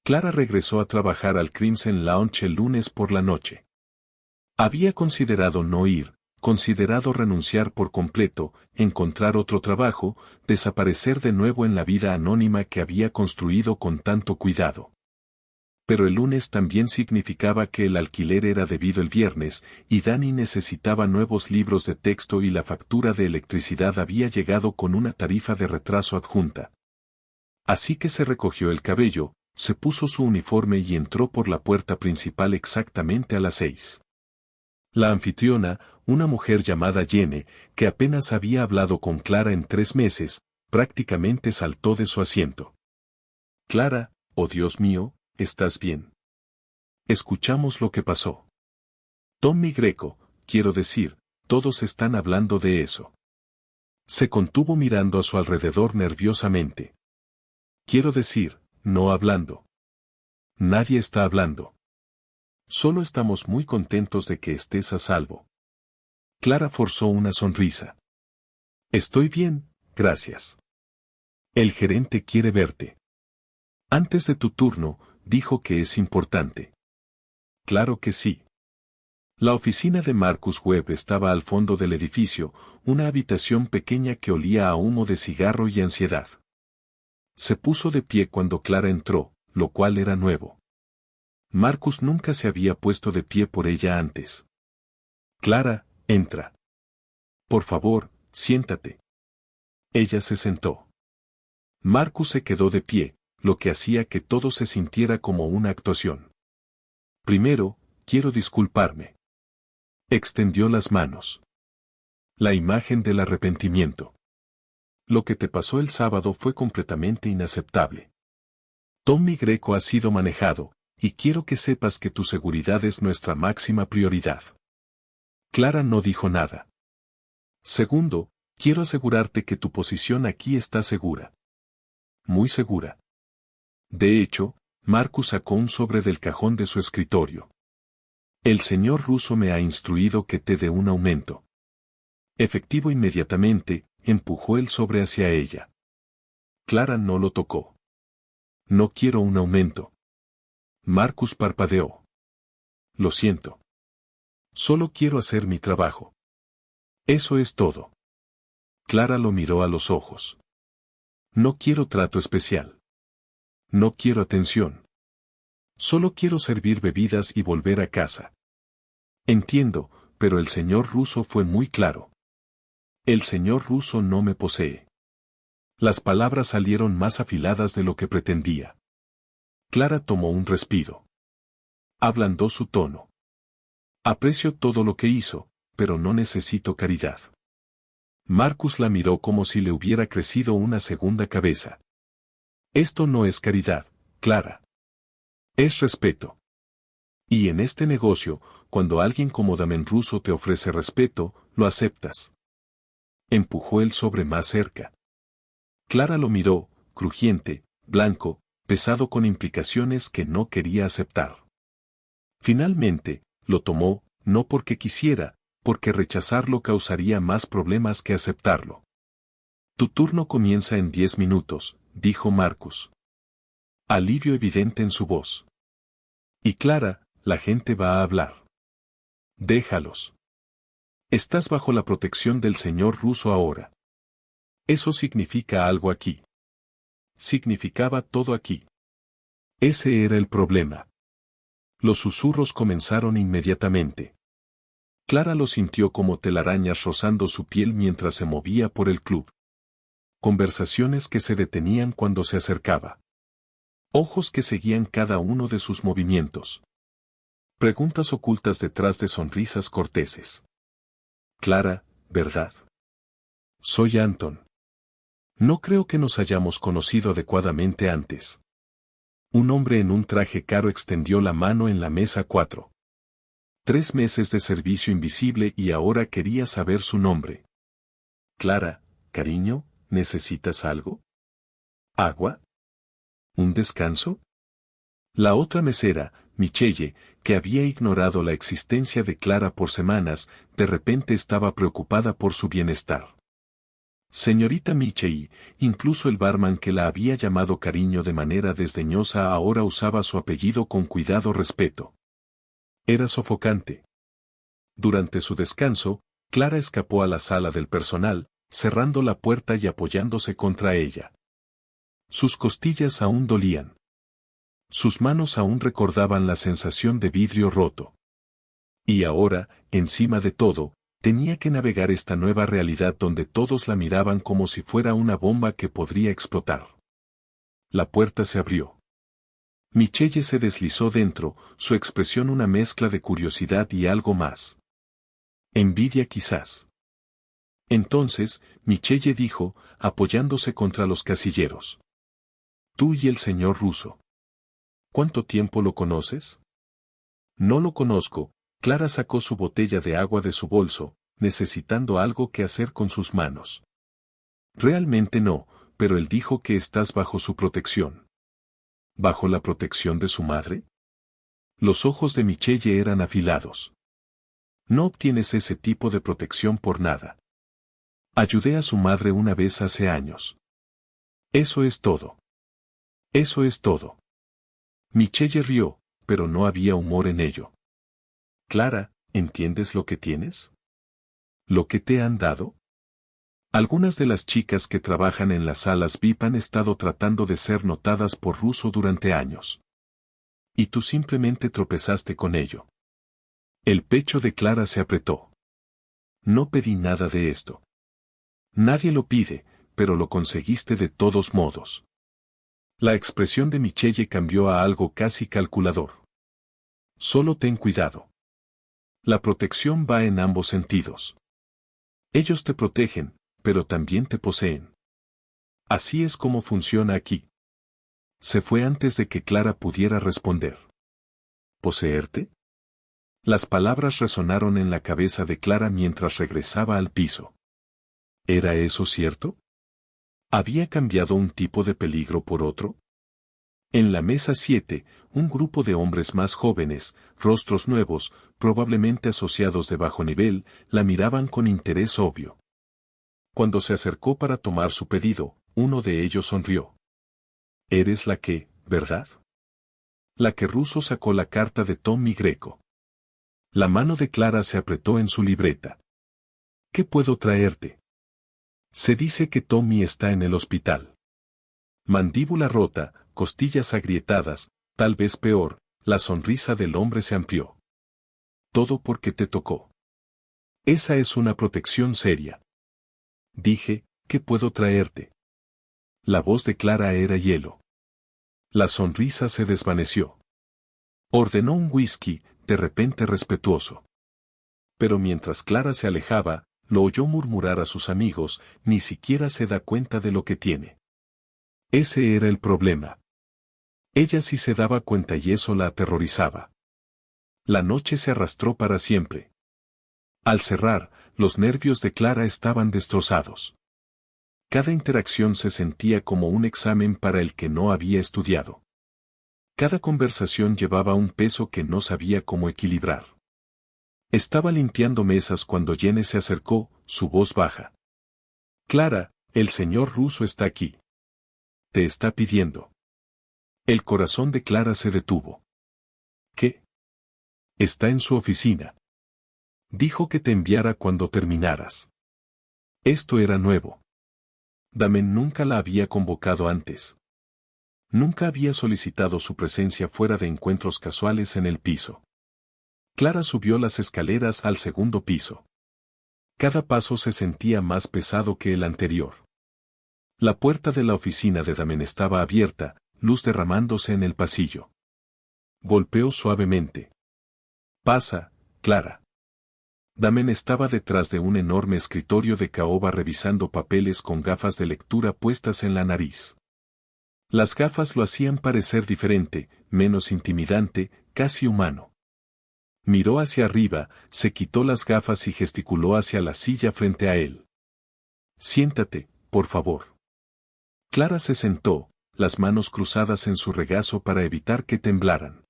[SPEAKER 1] Clara regresó a trabajar al Crimson Lounge el lunes por la noche. Había considerado no ir, considerado renunciar por completo, encontrar otro trabajo, desaparecer de nuevo en la vida anónima que había construido con tanto cuidado. Pero el lunes también significaba que el alquiler era debido el viernes, y Dani necesitaba nuevos libros de texto y la factura de electricidad había llegado con una tarifa de retraso adjunta. Así que se recogió el cabello, se puso su uniforme y entró por la puerta principal exactamente a las 6. La anfitriona, una mujer llamada Jenny, que apenas había hablado con Clara en 3 meses, prácticamente saltó de su asiento. Clara, oh Dios mío, ¿estás bien? Escuchamos lo que pasó. Tommy Greco, quiero decir, todos están hablando de eso. Se contuvo mirando a su alrededor nerviosamente. Quiero decir, no hablando. Nadie está hablando. Solo estamos muy contentos de que estés a salvo. Clara forzó una sonrisa. Estoy bien, gracias. El gerente quiere verte. Antes de tu turno, dijo que es importante. Claro que sí. La oficina de Marcus Webb estaba al fondo del edificio, una habitación pequeña que olía a humo de cigarro y ansiedad. Se puso de pie cuando Clara entró, lo cual era nuevo. Marcus nunca se había puesto de pie por ella antes. Clara, entra. Por favor, siéntate. Ella se sentó. Marcus se quedó de pie, lo que hacía que todo se sintiera como una actuación. Primero, quiero disculparme. Extendió las manos. La imagen del arrepentimiento. Lo que te pasó el sábado fue completamente inaceptable. Tommy Greco ha sido manejado, y quiero que sepas que tu seguridad es nuestra máxima prioridad. Clara no dijo nada. Segundo, quiero asegurarte que tu posición aquí está segura. Muy segura. De hecho, Marcus sacó un sobre del cajón de su escritorio. El señor Russo me ha instruido que te dé un aumento. Efectivo inmediatamente, empujó el sobre hacia ella. Clara no lo tocó. No quiero un aumento. Marcus parpadeó. Lo siento. Solo quiero hacer mi trabajo. Eso es todo. Clara lo miró a los ojos. No quiero trato especial. No quiero atención. Solo quiero servir bebidas y volver a casa. Entiendo, pero el señor Russo fue muy claro. El señor Russo no me posee. Las palabras salieron más afiladas de lo que pretendía. Clara tomó un respiro. Ablandó su tono. Aprecio todo lo que hizo, pero no necesito caridad. Marcus la miró como si le hubiera crecido una segunda cabeza. Esto no es caridad, Clara. Es respeto. Y en este negocio, cuando alguien como Damen Russo te ofrece respeto, lo aceptas. Empujó el sobre más cerca. Clara lo miró, crujiente, blanco, pesado con implicaciones que no quería aceptar. Finalmente, lo tomó, no porque quisiera, porque rechazarlo causaría más problemas que aceptarlo. Tu turno comienza en 10 minutos, dijo Marcus. Alivio evidente en su voz. Y Clara, la gente va a hablar. Déjalos. Estás bajo la protección del señor Russo ahora. Eso significa algo aquí. Significaba todo aquí. Ese era el problema. Los susurros comenzaron inmediatamente. Clara lo sintió como telarañas rozando su piel mientras se movía por el club. Conversaciones que se detenían cuando se acercaba. Ojos que seguían cada uno de sus movimientos. Preguntas ocultas detrás de sonrisas corteses. Clara, ¿verdad? Soy Anton. No creo que nos hayamos conocido adecuadamente antes. Un hombre en un traje caro extendió la mano en la mesa 4. 3 meses de servicio invisible y ahora quería saber su nombre. Clara, cariño, ¿necesitas algo? ¿Agua? ¿Un descanso? La otra mesera, Michelle, que había ignorado la existencia de Clara por semanas, de repente estaba preocupada por su bienestar. Señorita Michelle, incluso el barman que la había llamado cariño de manera desdeñosa ahora usaba su apellido con cuidado-respeto. Era sofocante. Durante su descanso, Clara escapó a la sala del personal, cerrando la puerta y apoyándose contra ella. Sus costillas aún dolían. Sus manos aún recordaban la sensación de vidrio roto. Y ahora, encima de todo, tenía que navegar esta nueva realidad donde todos la miraban como si fuera una bomba que podría explotar. La puerta se abrió. Michelle se deslizó dentro, su expresión una mezcla de curiosidad y algo más. Envidia quizás. Entonces, Michelle dijo, apoyándose contra los casilleros. Tú y el señor Russo. ¿Cuánto tiempo lo conoces? No lo conozco. Clara sacó su botella de agua de su bolso, necesitando algo que hacer con sus manos. Realmente no, pero él dijo que estás bajo su protección. ¿Bajo la protección de su madre? Los ojos de Michelle eran afilados. No obtienes ese tipo de protección por nada. Ayudé a su madre una vez hace años. Eso es todo. Eso es todo. Michelle rió, pero no había humor en ello. Clara, ¿entiendes lo que tienes? ¿Lo que te han dado? Algunas de las chicas que trabajan en las salas VIP han estado tratando de ser notadas por Russo durante años. Y tú simplemente tropezaste con ello. El pecho de Clara se apretó. No pedí nada de esto. Nadie lo pide, pero lo conseguiste de todos modos. La expresión de Michelle cambió a algo casi calculador. Solo ten cuidado. La protección va en ambos sentidos. Ellos te protegen, pero también te poseen. Así es como funciona aquí. Se fue antes de que Clara pudiera responder. ¿Poseerte? Las palabras resonaron en la cabeza de Clara mientras regresaba al piso. ¿Era eso cierto? ¿Había cambiado un tipo de peligro por otro? En la mesa 7, un grupo de hombres más jóvenes, rostros nuevos, probablemente asociados de bajo nivel, la miraban con interés obvio. Cuando se acercó para tomar su pedido, uno de ellos sonrió. Eres la que, ¿verdad? La que Russo sacó la carta de Tommy Greco. La mano de Clara se apretó en su libreta. ¿Qué puedo traerte? Se dice que Tommy está en el hospital. Mandíbula rota, costillas agrietadas, tal vez peor, la sonrisa del hombre se amplió. Todo porque te tocó. Esa es una protección seria. Dije, ¿qué puedo traerte? La voz de Clara era hielo. La sonrisa se desvaneció. Ordenó un whisky, de repente respetuoso. Pero mientras Clara se alejaba, lo oyó murmurar a sus amigos, ni siquiera se da cuenta de lo que tiene. Ese era el problema. Ella sí se daba cuenta y eso la aterrorizaba. La noche se arrastró para siempre. Al cerrar, los nervios de Clara estaban destrozados. Cada interacción se sentía como un examen para el que no había estudiado. Cada conversación llevaba un peso que no sabía cómo equilibrar. Estaba limpiando mesas cuando Jenny se acercó, su voz baja. Clara, El señor ruso está aquí. Te está pidiendo. El corazón de Clara se detuvo. ¿Qué? Está en su oficina. Dijo que te enviara cuando terminaras. Esto era nuevo. Damen nunca la había convocado antes. Nunca había solicitado su presencia fuera de encuentros casuales en el piso. Clara subió las escaleras al segundo piso. Cada paso se sentía más pesado que el anterior. La puerta de la oficina de Damen estaba abierta, luz derramándose en el pasillo. Golpeó suavemente. Pasa, Clara. Damen estaba detrás de un enorme escritorio de caoba revisando papeles con gafas de lectura puestas en la nariz. Las gafas lo hacían parecer diferente, menos intimidante, casi humano. Miró hacia arriba, se quitó las gafas y gesticuló hacia la silla frente a él. Siéntate, por favor. Clara se sentó, las manos cruzadas en su regazo para evitar que temblaran.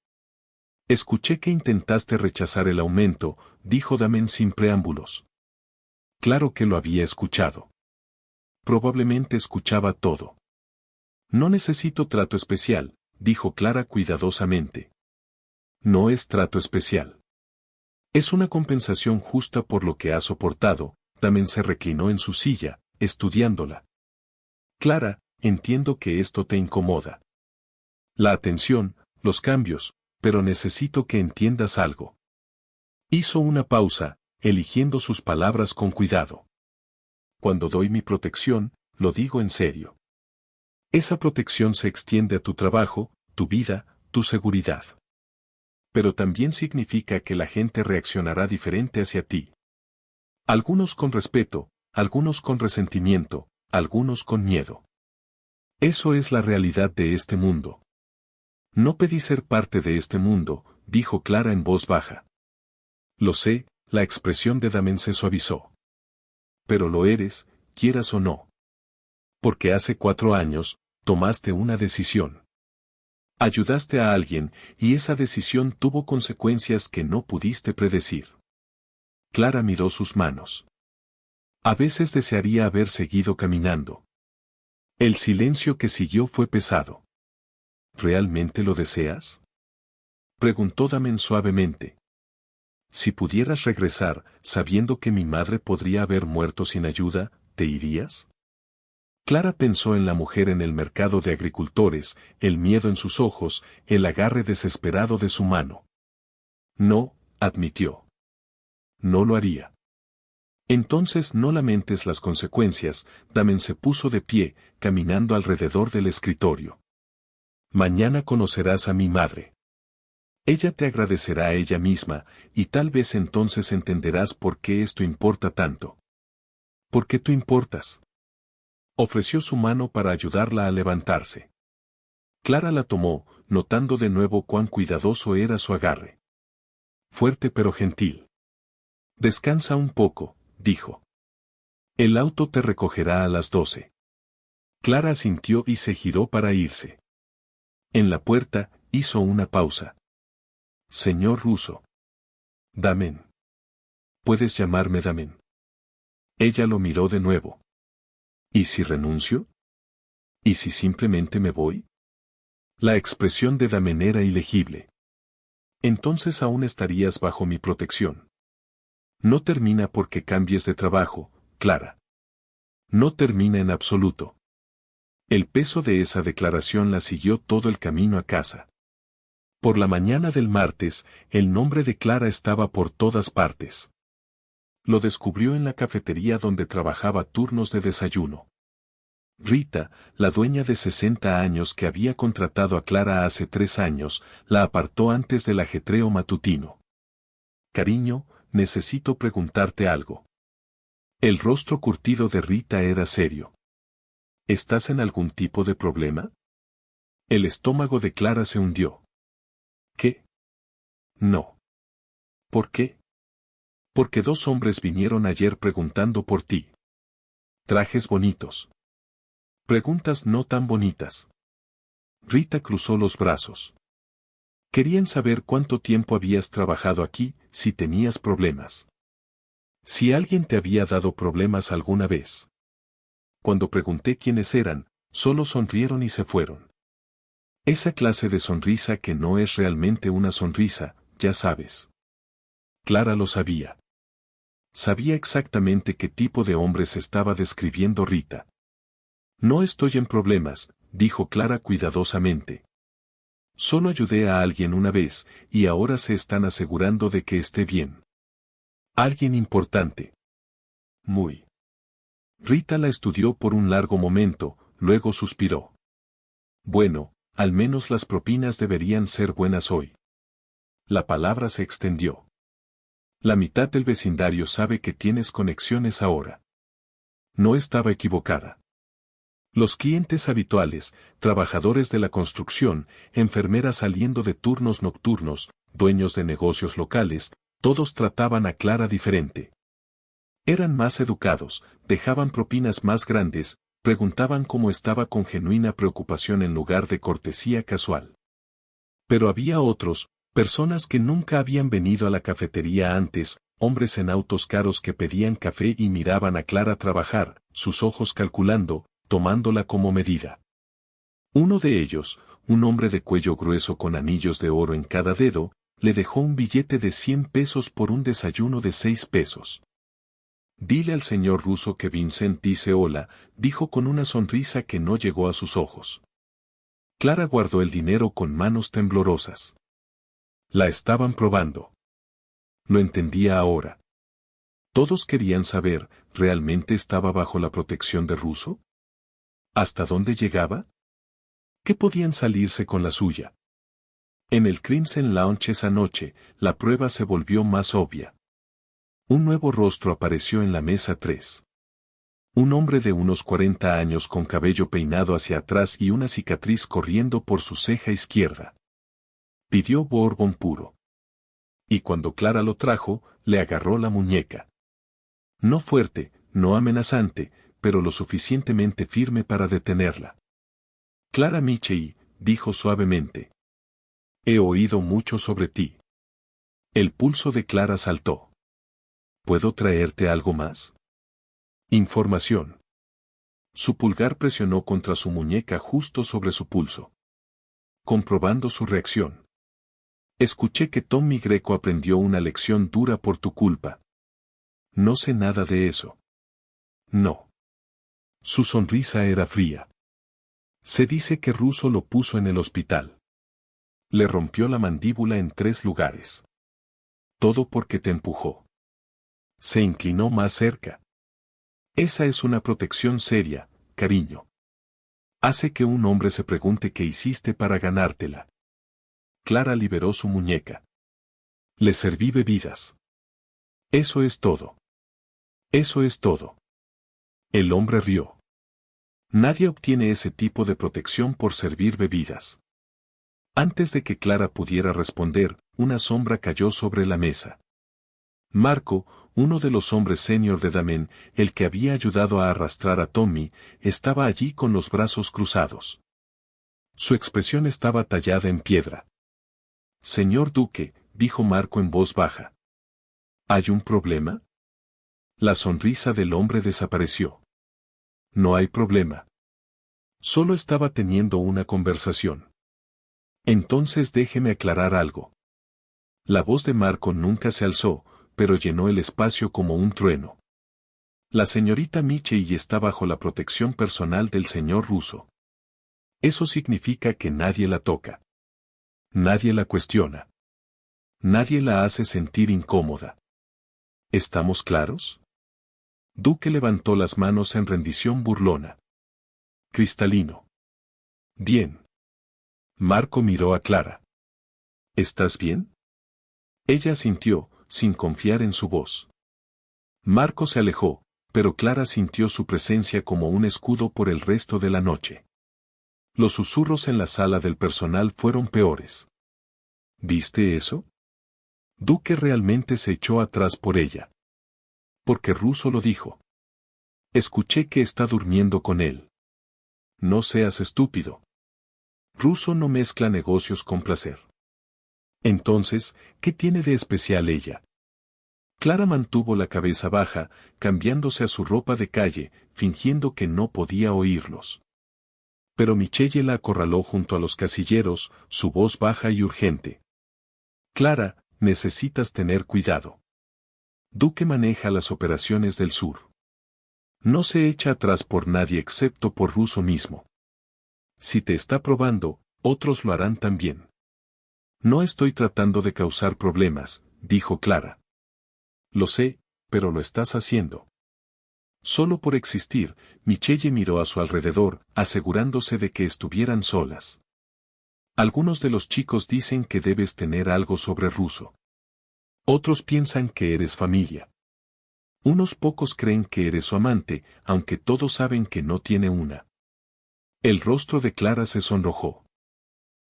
[SPEAKER 1] Escuché que intentaste rechazar el aumento, dijo Damen sin preámbulos. Claro que lo había escuchado. Probablemente escuchaba todo. No necesito trato especial, dijo Clara cuidadosamente. No es trato especial. Es una compensación justa por lo que ha soportado. Damen se reclinó en su silla, estudiándola. Clara, entiendo que esto te incomoda. La atención, los cambios, pero necesito que entiendas algo. Hizo una pausa, eligiendo sus palabras con cuidado. Cuando doy mi protección, lo digo en serio. Esa protección se extiende a tu trabajo, tu vida, tu seguridad. Pero también significa que la gente reaccionará diferente hacia ti. Algunos con respeto, algunos con resentimiento, algunos con miedo. Eso es la realidad de este mundo. No pedí ser parte de este mundo, dijo Clara en voz baja. Lo sé, la expresión de Damen se suavizó. Pero lo eres, quieras o no. Porque hace 4 años, tomaste una decisión. Ayudaste a alguien, y esa decisión tuvo consecuencias que no pudiste predecir. Clara miró sus manos. A veces desearía haber seguido caminando. El silencio que siguió fue pesado. ¿Realmente lo deseas? Preguntó Damen suavemente. Si pudieras regresar, sabiendo que mi madre podría haber muerto sin ayuda, ¿te irías? Clara pensó en la mujer en el mercado de agricultores, el miedo en sus ojos, el agarre desesperado de su mano. No, admitió. No lo haría. Entonces no lamentes las consecuencias. Damen se puso de pie, caminando alrededor del escritorio. Mañana conocerás a mi madre. Ella te agradecerá a ella misma, y tal vez entonces entenderás por qué esto importa tanto. ¿Por qué tú importas? Ofreció su mano para ayudarla a levantarse. Clara la tomó, notando de nuevo cuán cuidadoso era su agarre. Fuerte pero gentil. Descansa un poco, dijo. El auto te recogerá a las 12. Clara asintió y se giró para irse. En la puerta, hizo una pausa. Señor ruso. Damen. Puedes llamarme Damen. Ella lo miró de nuevo. ¿Y si renuncio? ¿Y si simplemente me voy? La expresión de Damen era ilegible. Entonces aún estarías bajo mi protección. No termina porque cambies de trabajo, Clara. No termina en absoluto. El peso de esa declaración la siguió todo el camino a casa. Por la mañana del martes, el nombre de Clara estaba por todas partes. Lo descubrió en la cafetería donde trabajaba turnos de desayuno. Rita, la dueña de 60 años que había contratado a Clara hace 3 años, la apartó antes del ajetreo matutino. Cariño, necesito preguntarte algo. El rostro curtido de Rita era serio. ¿Estás en algún tipo de problema? El estómago de Clara se hundió. ¿Qué? No. ¿Por qué? Porque 2 hombres vinieron ayer preguntando por ti. Trajes bonitos. Preguntas no tan bonitas. Rita cruzó los brazos. Querían saber cuánto tiempo habías trabajado aquí, si tenías problemas. Si alguien te había dado problemas alguna vez. Cuando pregunté quiénes eran, solo sonrieron y se fueron. Esa clase de sonrisa que no es realmente una sonrisa, ya sabes. Clara lo sabía. Sabía exactamente qué tipo de hombres estaba describiendo Rita. No estoy en problemas, dijo Clara cuidadosamente. Solo ayudé a alguien una vez, y ahora se están asegurando de que esté bien. Alguien importante. Muy. Rita la estudió por un largo momento, luego suspiró. Bueno, al menos las propinas deberían ser buenas hoy. La palabra se extendió. La mitad del vecindario sabe que tienes conexiones ahora. No estaba equivocada. Los clientes habituales, trabajadores de la construcción, enfermeras saliendo de turnos nocturnos, dueños de negocios locales, todos trataban a Clara diferente. Eran más educados, dejaban propinas más grandes, preguntaban cómo estaba con genuina preocupación en lugar de cortesía casual. Pero había otros, personas que nunca habían venido a la cafetería antes, hombres en autos caros que pedían café y miraban a Clara trabajar, sus ojos calculando, tomándola como medida. Uno de ellos, un hombre de cuello grueso con anillos de oro en cada dedo, le dejó un billete de 100 pesos por un desayuno de 6 pesos. Dile al señor ruso que Vincent dice hola, dijo con una sonrisa que no llegó a sus ojos. Clara guardó el dinero con manos temblorosas. La estaban probando. Lo entendía ahora. Todos querían saber, ¿realmente estaba bajo la protección de Russo? ¿Hasta dónde llegaba? ¿Qué podían salirse con la suya? En el Crimson Lounge esa noche, la prueba se volvió más obvia. Un nuevo rostro apareció en la mesa 3. Un hombre de unos 40 años con cabello peinado hacia atrás y una cicatriz corriendo por su ceja izquierda. Pidió bourbon puro. Y cuando Clara lo trajo, le agarró la muñeca. No fuerte, no amenazante, pero lo suficientemente firme para detenerla. Clara Michei, dijo suavemente. He oído mucho sobre ti. El pulso de Clara saltó. ¿Puedo traerte algo más? Información. Su pulgar presionó contra su muñeca justo sobre su pulso. Comprobando su reacción. Escuché que Tommy Greco aprendió una lección dura por tu culpa. No sé nada de eso. No. Su sonrisa era fría. Se dice que Russo lo puso en el hospital. Le rompió la mandíbula en 3 lugares. Todo porque te empujó. Se inclinó más cerca. Esa es una protección seria, cariño. Hace que un hombre se pregunte qué hiciste para ganártela. Clara liberó su muñeca. Le serví bebidas. Eso es todo. Eso es todo. El hombre rió. Nadie obtiene ese tipo de protección por servir bebidas. Antes de que Clara pudiera responder, una sombra cayó sobre la mesa. Marco, uno de los hombres senior de Damen, el que había ayudado a arrastrar a Tommy, estaba allí con los brazos cruzados. Su expresión estaba tallada en piedra. Señor Duque, dijo Marco en voz baja. ¿Hay un problema? La sonrisa del hombre desapareció. No hay problema. Solo estaba teniendo una conversación. Entonces déjeme aclarar algo. La voz de Marco nunca se alzó, pero llenó el espacio como un trueno. La señorita Michei está bajo la protección personal del señor Russo. Eso significa que nadie la toca. Nadie la cuestiona. Nadie la hace sentir incómoda. ¿Estamos claros? Duque levantó las manos en rendición burlona. Cristalino. Bien. Marco miró a Clara. ¿Estás bien? Ella asintió, sin confiar en su voz. Marco se alejó, pero Clara sintió su presencia como un escudo por el resto de la noche. Los susurros en la sala del personal fueron peores. ¿Viste eso? Duque realmente se echó atrás por ella. Porque Russo lo dijo. Escuché que está durmiendo con él. No seas estúpido. Russo no mezcla negocios con placer. Entonces, ¿qué tiene de especial ella? Clara mantuvo la cabeza baja, cambiándose a su ropa de calle, fingiendo que no podía oírlos. Pero Michelle la acorraló junto a los casilleros, su voz baja y urgente. Clara, necesitas tener cuidado. Duque maneja las operaciones del sur. No se echa atrás por nadie excepto por Russo mismo. Si te está probando, otros lo harán también. No estoy tratando de causar problemas, dijo Clara. Lo sé, pero lo estás haciendo. Solo por existir, Michelle miró a su alrededor, asegurándose de que estuvieran solas. Algunos de los chicos dicen que debes tener algo sobre Russo. Otros piensan que eres familia. Unos pocos creen que eres su amante, aunque todos saben que no tiene una. El rostro de Clara se sonrojó.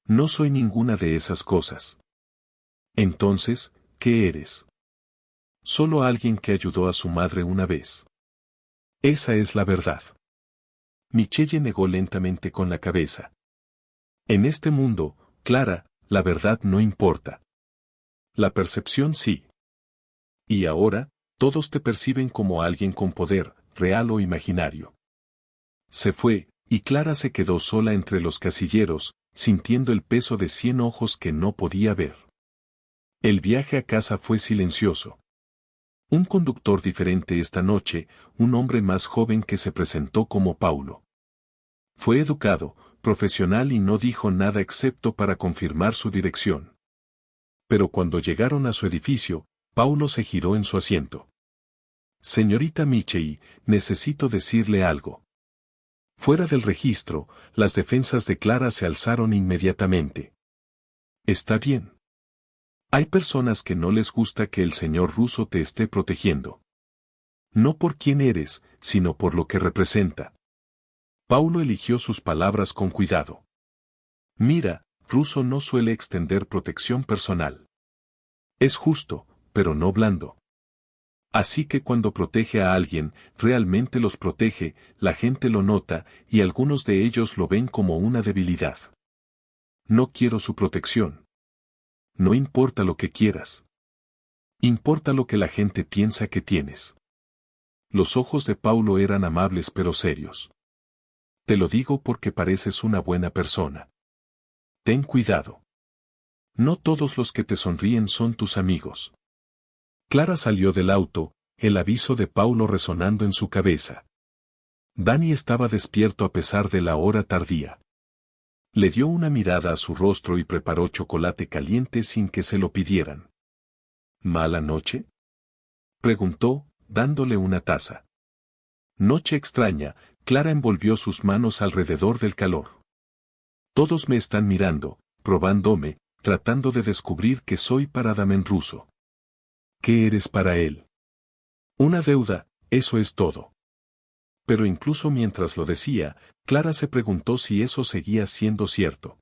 [SPEAKER 1] No soy ninguna de esas cosas. Entonces, ¿qué eres? Solo alguien que ayudó a su madre una vez. Esa es la verdad. Michelle negó lentamente con la cabeza. En este mundo, Clara, la verdad no importa. La percepción sí. Y ahora, todos te perciben como alguien con poder, real o imaginario. Se fue, y Clara se quedó sola entre los casilleros, sintiendo el peso de 100 ojos que no podía ver. El viaje a casa fue silencioso. Un conductor diferente esta noche, un hombre más joven que se presentó como Paulo. Fue educado, profesional y no dijo nada excepto para confirmar su dirección. Pero cuando llegaron a su edificio, Paulo se giró en su asiento. Señorita Michelle, necesito decirle algo. Fuera del registro, las defensas de Clara se alzaron inmediatamente. Está bien. Hay personas que no les gusta que el señor Russo te esté protegiendo. No por quién eres, sino por lo que representa. Paulo eligió sus palabras con cuidado. Mira, Russo no suele extender protección personal. Es justo, pero no blando. Así que cuando protege a alguien, realmente los protege, la gente lo nota, y algunos de ellos lo ven como una debilidad. No quiero su protección. No importa lo que quieras. Importa lo que la gente piensa que tienes. Los ojos de Paulo eran amables pero serios. Te lo digo porque pareces una buena persona. Ten cuidado. No todos los que te sonríen son tus amigos. Clara salió del auto, el aviso de Paulo resonando en su cabeza. Dani estaba despierto a pesar de la hora tardía. Le dio una mirada a su rostro y preparó chocolate caliente sin que se lo pidieran. ¿Mala noche?, preguntó, dándole una taza. Noche extraña, Clara envolvió sus manos alrededor del calor. Todos me están mirando, probándome, tratando de descubrir qué soy para Damián Russo. ¿Qué eres para él? Una deuda, eso es todo. Pero incluso mientras lo decía, Clara se preguntó si eso seguía siendo cierto.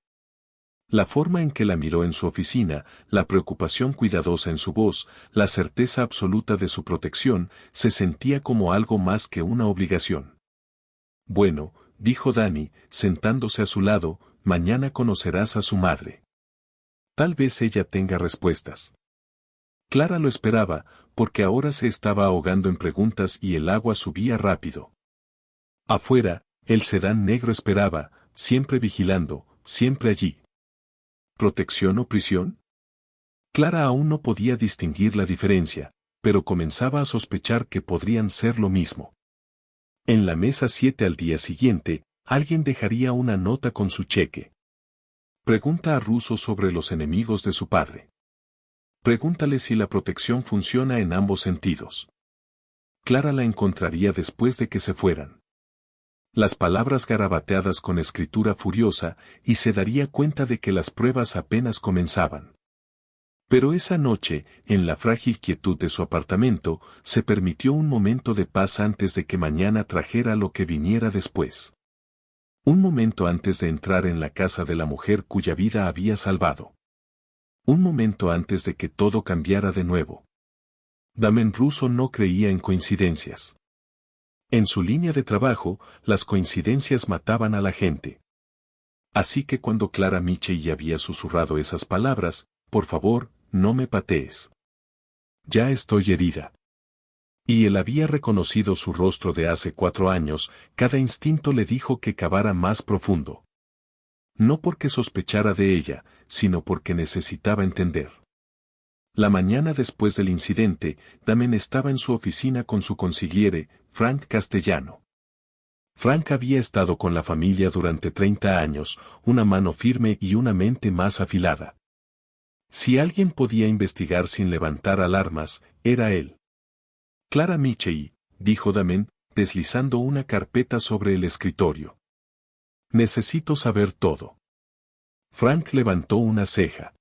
[SPEAKER 1] La forma en que la miró en su oficina, la preocupación cuidadosa en su voz, la certeza absoluta de su protección, se sentía como algo más que una obligación. Bueno, dijo Dani, sentándose a su lado, mañana conocerás a su madre. Tal vez ella tenga respuestas. Clara lo esperaba, porque ahora se estaba ahogando en preguntas y el agua subía rápido. Afuera, el sedán negro esperaba, siempre vigilando, siempre allí. ¿Protección o prisión? Clara aún no podía distinguir la diferencia, pero comenzaba a sospechar que podrían ser lo mismo. En la mesa 7 al día siguiente, alguien dejaría una nota con su cheque. Pregunta a Russo sobre los enemigos de su padre. Pregúntale si la protección funciona en ambos sentidos. Clara la encontraría después de que se fueran. Las palabras garabateadas con escritura furiosa, y se daría cuenta de que las pruebas apenas comenzaban. Pero esa noche, en la frágil quietud de su apartamento, se permitió un momento de paz antes de que mañana trajera lo que viniera después. Un momento antes de entrar en la casa de la mujer cuya vida había salvado. Un momento antes de que todo cambiara de nuevo. Damián Russo no creía en coincidencias. En su línea de trabajo, las coincidencias mataban a la gente. Así que cuando Clara Michelle había susurrado esas palabras, por favor, no me patees. Ya estoy herida. Y él había reconocido su rostro de hace 4 años, cada instinto le dijo que cavara más profundo. No porque sospechara de ella, sino porque necesitaba entender. La mañana después del incidente, Damien estaba en su oficina con su consigliere, Frank Castellano. Frank había estado con la familia durante 30 años, una mano firme y una mente más afilada. Si alguien podía investigar sin levantar alarmas, era él. Clara Michei, dijo Damien, deslizando una carpeta sobre el escritorio. Necesito saber todo. Frank levantó una ceja.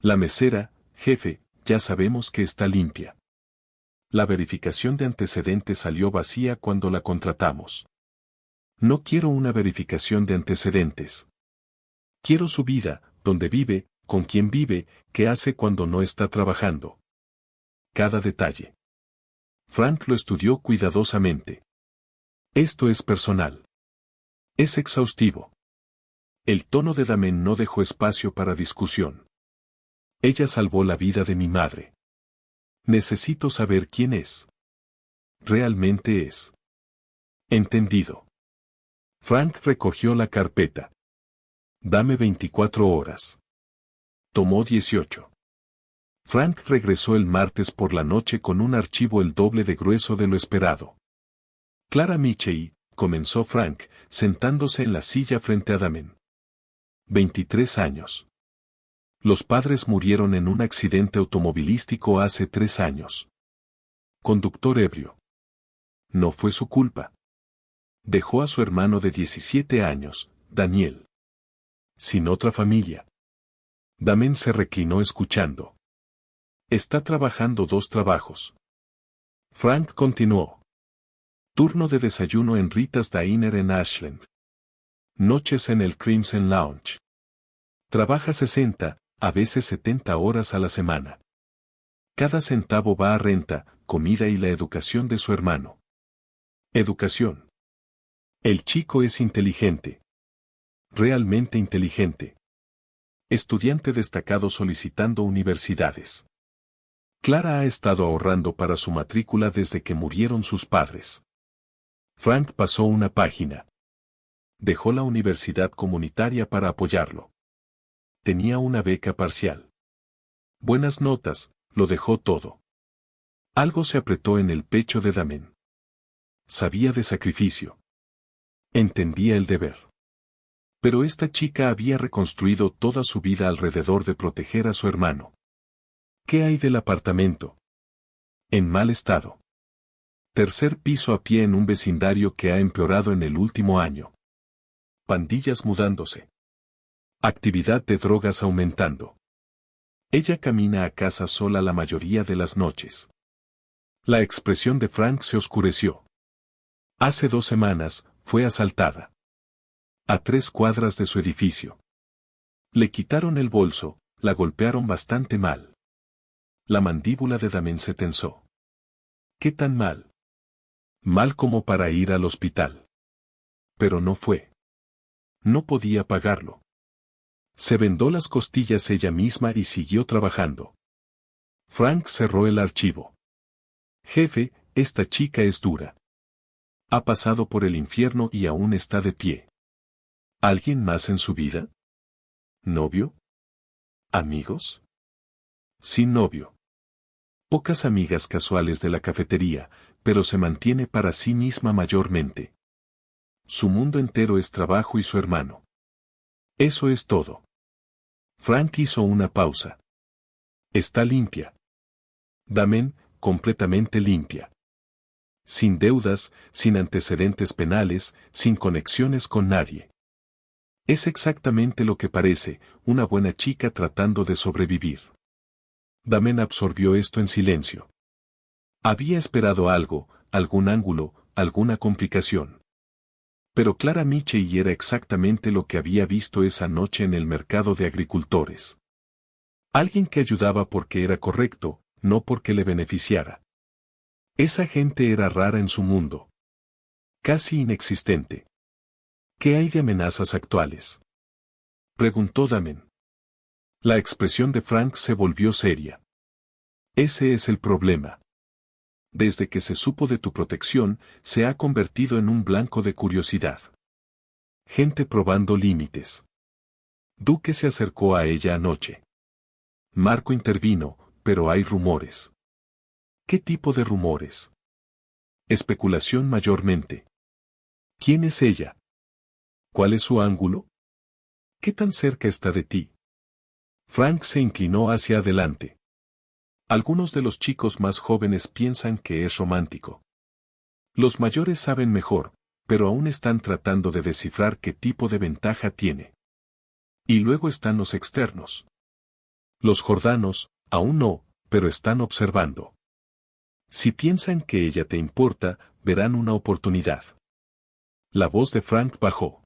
[SPEAKER 1] La mesera, jefe, ya sabemos que está limpia. La verificación de antecedentes salió vacía cuando la contratamos. No quiero una verificación de antecedentes. Quiero su vida, dónde vive, con quién vive, qué hace cuando no está trabajando. Cada detalle. Frank lo estudió cuidadosamente. Esto es personal. Es exhaustivo. El tono de Damien no dejó espacio para discusión. Ella salvó la vida de mi madre. Necesito saber quién es. Realmente es. Entendido. Frank recogió la carpeta. Dame 24 horas. Tomó 18. Frank regresó el martes por la noche con un archivo el doble de grueso de lo esperado. Clara Michei, comenzó Frank, sentándose en la silla frente a Damien. 23 años. Los padres murieron en un accidente automovilístico hace 3 años. Conductor ebrio. No fue su culpa. Dejó a su hermano de 17 años, Daniel. Sin otra familia. Damien se reclinó escuchando. Está trabajando 2 trabajos. Frank continuó. Turno de desayuno en Rita's Diner en Ashland. Noches en el Crimson Lounge. Trabaja 60, a veces 70 horas a la semana. Cada centavo va a renta, comida y la educación de su hermano. Educación. El chico es inteligente. Realmente inteligente. Estudiante destacado solicitando universidades. Clara ha estado ahorrando para su matrícula desde que murieron sus padres. Frank pasó una página. Dejó la universidad comunitaria para apoyarlo. Tenía una beca parcial. Buenas notas, lo dejó todo. Algo se apretó en el pecho de Damien. Sabía de sacrificio. Entendía el deber. Pero esta chica había reconstruido toda su vida alrededor de proteger a su hermano. ¿Qué hay del apartamento? En mal estado. Tercer piso a pie en un vecindario que ha empeorado en el último año. Pandillas mudándose. Actividad de drogas aumentando. Ella camina a casa sola la mayoría de las noches. La expresión de Frank se oscureció. Hace 2 semanas, fue asaltada. A 3 cuadras de su edificio. Le quitaron el bolso, la golpearon bastante mal. La mandíbula de Damien se tensó. ¿Qué tan mal? Mal como para ir al hospital. Pero no fue. No podía pagarlo. Se vendó las costillas ella misma y siguió trabajando. Frank cerró el archivo. Jefe, esta chica es dura. Ha pasado por el infierno y aún está de pie. ¿Alguien más en su vida? ¿Novio? ¿Amigos? Sin novio. Pocas amigas casuales de la cafetería, pero se mantiene para sí misma mayormente. Su mundo entero es trabajo y su hermano. Eso es todo. Frank hizo una pausa. Está limpia. Damien, completamente limpia. Sin deudas, sin antecedentes penales, sin conexiones con nadie. Es exactamente lo que parece, una buena chica tratando de sobrevivir. Damien absorbió esto en silencio. Había esperado algo, algún ángulo, alguna complicación. Pero Clara Michei era exactamente lo que había visto esa noche en el mercado de agricultores. Alguien que ayudaba porque era correcto, no porque le beneficiara. Esa gente era rara en su mundo. Casi inexistente. ¿Qué hay de amenazas actuales? Preguntó Damien. La expresión de Frank se volvió seria. Ese es el problema. Desde que se supo de tu protección, se ha convertido en un blanco de curiosidad. Gente probando límites. Duque se acercó a ella anoche. Marco intervino, pero hay rumores. ¿Qué tipo de rumores? Especulación mayormente. ¿Quién es ella? ¿Cuál es su ángulo? ¿Qué tan cerca está de ti? Frank se inclinó hacia adelante. Algunos de los chicos más jóvenes piensan que es romántico. Los mayores saben mejor, pero aún están tratando de descifrar qué tipo de ventaja tiene. Y luego están los externos. Los jordanos, aún no, pero están observando. Si piensan que ella te importa, verán una oportunidad. La voz de Frank bajó.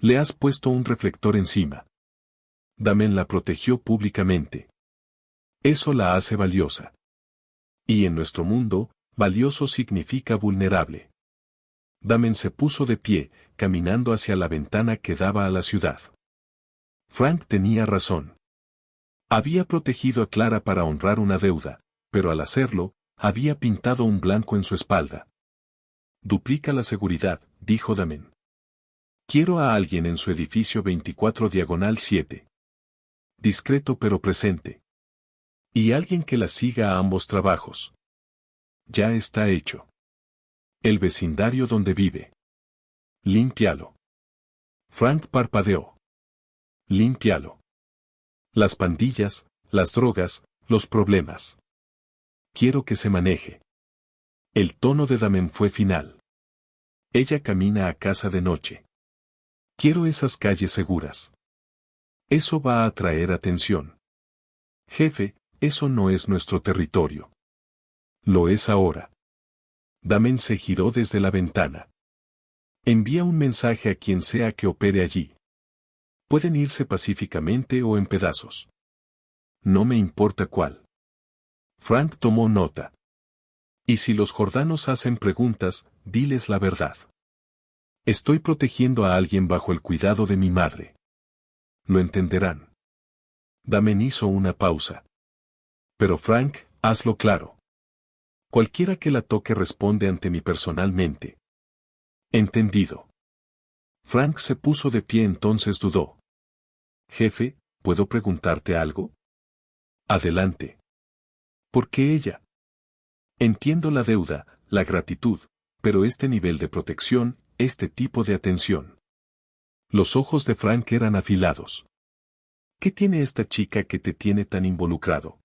[SPEAKER 1] Le has puesto un reflector encima. Damen la protegió públicamente. Eso la hace valiosa. Y en nuestro mundo, valioso significa vulnerable. Damen se puso de pie, caminando hacia la ventana que daba a la ciudad. Frank tenía razón. Había protegido a Clara para honrar una deuda, pero al hacerlo, había pintado un blanco en su espalda. Duplica la seguridad, dijo Damen. Quiero a alguien en su edificio 24/7. Discreto pero presente. Y alguien que la siga a ambos trabajos. Ya está hecho. El vecindario donde vive. Límpialo. Frank parpadeó. Límpialo. Las pandillas, las drogas, los problemas. Quiero que se maneje. El tono de Damen fue final. Ella camina a casa de noche. Quiero esas calles seguras. Eso va a atraer atención. Jefe, eso no es nuestro territorio. Lo es ahora. Damen se giró desde la ventana. Envía un mensaje a quien sea que opere allí. Pueden irse pacíficamente o en pedazos. No me importa cuál. Frank tomó nota. Y si los jordanos hacen preguntas, diles la verdad. Estoy protegiendo a alguien bajo el cuidado de mi madre. Lo entenderán. Damen hizo una pausa. Pero Frank, hazlo claro. Cualquiera que la toque responde ante mí personalmente. Entendido. Frank se puso de pie, entonces dudó. Jefe, ¿puedo preguntarte algo? Adelante. ¿Por qué ella? Entiendo la deuda, la gratitud, pero este nivel de protección, este tipo de atención. Los ojos de Frank eran afilados. ¿Qué tiene esta chica que te tiene tan involucrado?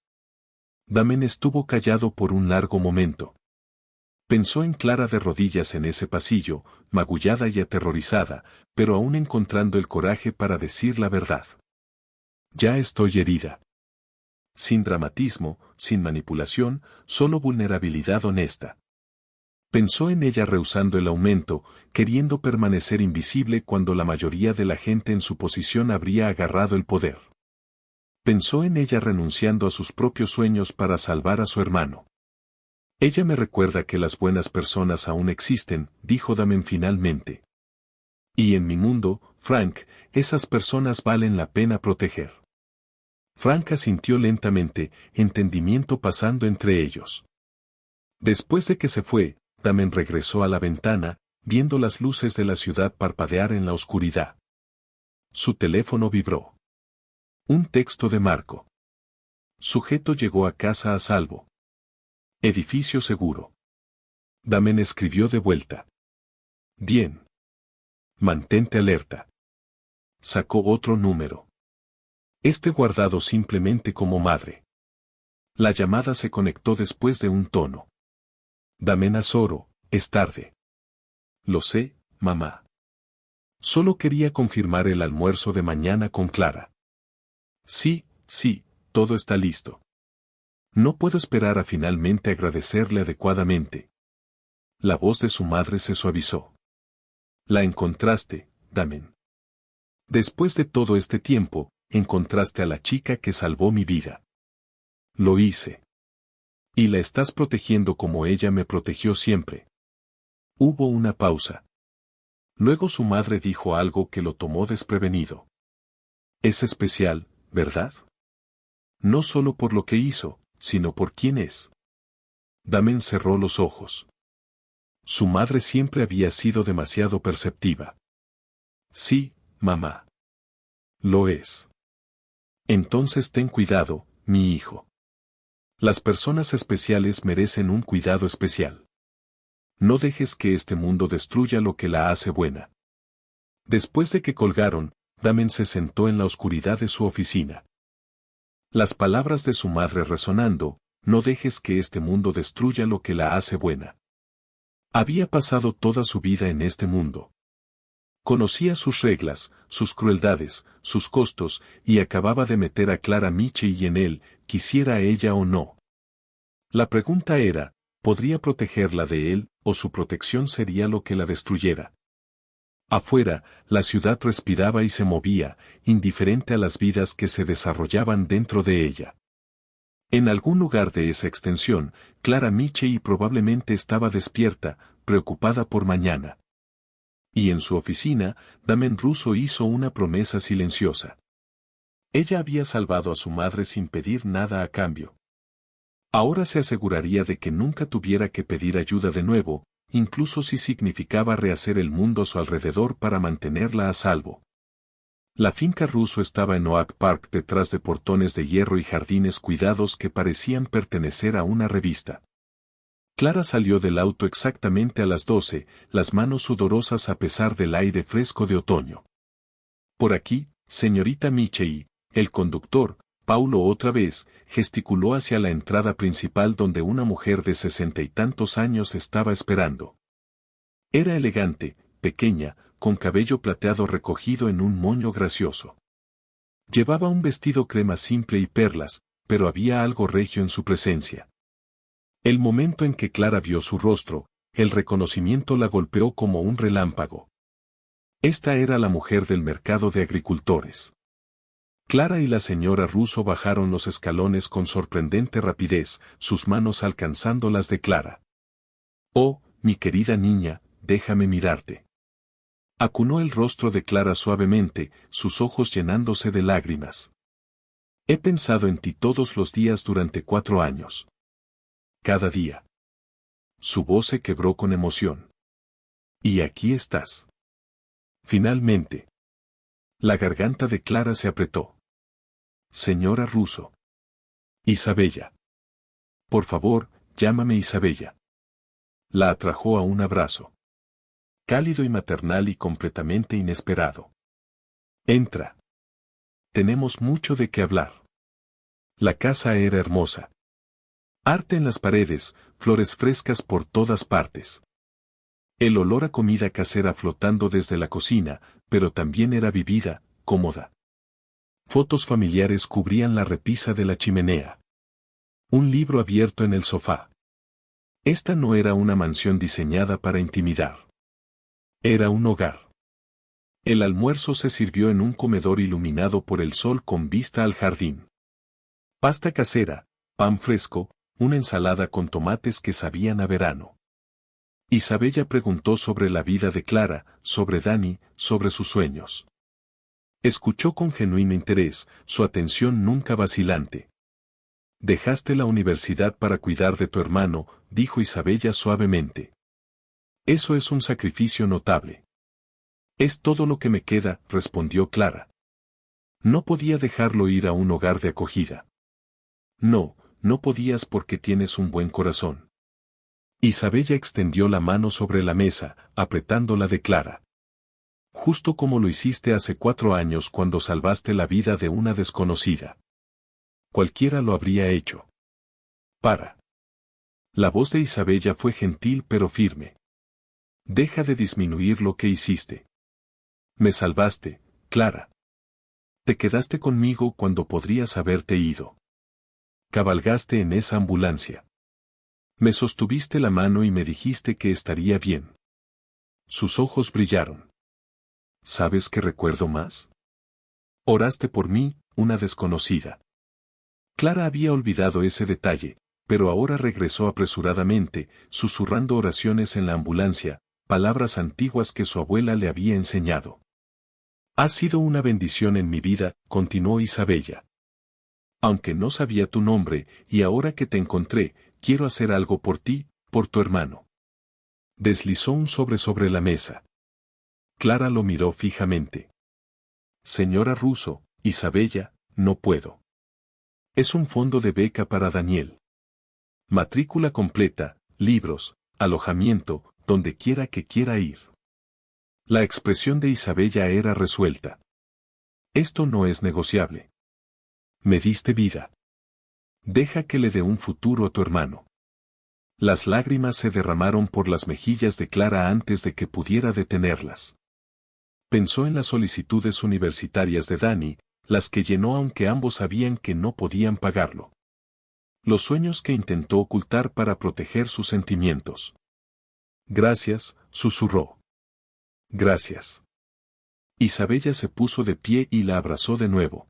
[SPEAKER 1] Damen estuvo callado por un largo momento. Pensó en Clara de rodillas en ese pasillo, magullada y aterrorizada, pero aún encontrando el coraje para decir la verdad. Ya estoy herida. Sin dramatismo, sin manipulación, solo vulnerabilidad honesta. Pensó en ella rehusando el aumento, queriendo permanecer invisible cuando la mayoría de la gente en su posición habría agarrado el poder. Pensó en ella renunciando a sus propios sueños para salvar a su hermano. Ella me recuerda que las buenas personas aún existen, dijo Damen finalmente. Y en mi mundo, Frank, esas personas valen la pena proteger. Frank asintió lentamente, entendimiento pasando entre ellos. Después de que se fue, Damen regresó a la ventana, viendo las luces de la ciudad parpadear en la oscuridad. Su teléfono vibró. Un texto de Marco. Sujeto llegó a casa a salvo. Edificio seguro. Damen escribió de vuelta. Bien. Mantente alerta. Sacó otro número. Este guardado simplemente como madre. La llamada se conectó después de un tono. Damen Azoro, es tarde. Lo sé, mamá. Solo quería confirmar el almuerzo de mañana con Clara. Sí, todo está listo. No puedo esperar a finalmente agradecerle adecuadamente. La voz de su madre se suavizó. La encontraste, Damen. Después de todo este tiempo, encontraste a la chica que salvó mi vida. Lo hice. Y la estás protegiendo como ella me protegió siempre. Hubo una pausa. Luego su madre dijo algo que lo tomó desprevenido. Es especial, ¿verdad? No solo por lo que hizo, sino por quién es. Damen cerró los ojos. Su madre siempre había sido demasiado perceptiva. Sí, mamá. Lo es. Entonces ten cuidado, mi hijo. Las personas especiales merecen un cuidado especial. No dejes que este mundo destruya lo que la hace buena. Después de que colgaron, Damen se sentó en la oscuridad de su oficina. Las palabras de su madre resonando, no dejes que este mundo destruya lo que la hace buena. Había pasado toda su vida en este mundo. Conocía sus reglas, sus crueldades, sus costos, y acababa de meter a Clara Michie en él, quisiera ella o no. La pregunta era, ¿podría protegerla de él, o su protección sería lo que la destruyera? Afuera, la ciudad respiraba y se movía, indiferente a las vidas que se desarrollaban dentro de ella. En algún lugar de esa extensión, Clara Michie probablemente estaba despierta, preocupada por mañana. Y en su oficina, Damen Russo hizo una promesa silenciosa. Ella había salvado a su madre sin pedir nada a cambio. Ahora se aseguraría de que nunca tuviera que pedir ayuda de nuevo, incluso si significaba rehacer el mundo a su alrededor para mantenerla a salvo. La finca Russo estaba en Oak Park detrás de portones de hierro y jardines cuidados que parecían pertenecer a una revista. Clara salió del auto exactamente a las 12, las manos sudorosas a pesar del aire fresco de otoño. Por aquí, señorita Michie, el conductor, Paulo otra vez, gesticuló hacia la entrada principal donde una mujer de 60 y tantos años estaba esperando. Era elegante, pequeña, con cabello plateado recogido en un moño gracioso. Llevaba un vestido crema simple y perlas, pero había algo regio en su presencia. El momento en que Clara vio su rostro, el reconocimiento la golpeó como un relámpago. Esta era la mujer del mercado de agricultores. Clara y la señora Russo bajaron los escalones con sorprendente rapidez, sus manos alcanzando las de Clara. «Oh, mi querida niña, déjame mirarte». Acunó el rostro de Clara suavemente, sus ojos llenándose de lágrimas. «He pensado en ti todos los días durante 4 años. Cada día». Su voz se quebró con emoción. «Y aquí estás». Finalmente. La garganta de Clara se apretó. «Señora Russo». «Isabella». «Por favor, llámame Isabella». La atrajo a un abrazo. Cálido y maternal y completamente inesperado. «Entra. Tenemos mucho de qué hablar». La casa era hermosa. Arte en las paredes, flores frescas por todas partes. El olor a comida casera flotando desde la cocina, pero también era vivida, cómoda. Fotos familiares cubrían la repisa de la chimenea. Un libro abierto en el sofá. Esta no era una mansión diseñada para intimidar. Era un hogar. El almuerzo se sirvió en un comedor iluminado por el sol con vista al jardín. Pasta casera, pan fresco, una ensalada con tomates que sabían a verano. Isabella preguntó sobre la vida de Clara, sobre Dani, sobre sus sueños. Escuchó con genuino interés, su atención nunca vacilante. «Dejaste la universidad para cuidar de tu hermano», dijo Isabella suavemente. «Eso es un sacrificio notable». «Es todo lo que me queda», respondió Clara. No podía dejarlo ir a un hogar de acogida. «No, no podías porque tienes un buen corazón». Isabella extendió la mano sobre la mesa, apretando la de Clara. «Justo como lo hiciste hace 4 años cuando salvaste la vida de una desconocida. Cualquiera lo habría hecho». «Para». La voz de Isabella fue gentil pero firme. «Deja de disminuir lo que hiciste. Me salvaste, Clara. Te quedaste conmigo cuando podrías haberte ido. Cabalgaste en esa ambulancia. Me sostuviste la mano y me dijiste que estaría bien». Sus ojos brillaron. «¿Sabes qué recuerdo más? Oraste por mí, una desconocida». Clara había olvidado ese detalle, pero ahora regresó apresuradamente, susurrando oraciones en la ambulancia, palabras antiguas que su abuela le había enseñado. «Has sido una bendición en mi vida», continuó Isabella. Aunque no sabía tu nombre, y ahora que te encontré, quiero hacer algo por ti, por tu hermano. Deslizó un sobre la mesa. Clara lo miró fijamente. Señora Russo, Isabella, no puedo. Es un fondo de beca para Daniel. Matrícula completa, libros, alojamiento, donde quiera que quiera ir. La expresión de Isabella era resuelta. Esto no es negociable. Me diste vida. Deja que le dé un futuro a tu hermano. Las lágrimas se derramaron por las mejillas de Clara antes de que pudiera detenerlas. Pensó en las solicitudes universitarias de Dani, las que llenó aunque ambos sabían que no podían pagarlo. Los sueños que intentó ocultar para proteger sus sentimientos. Gracias, susurró. Gracias. Isabella se puso de pie y la abrazó de nuevo.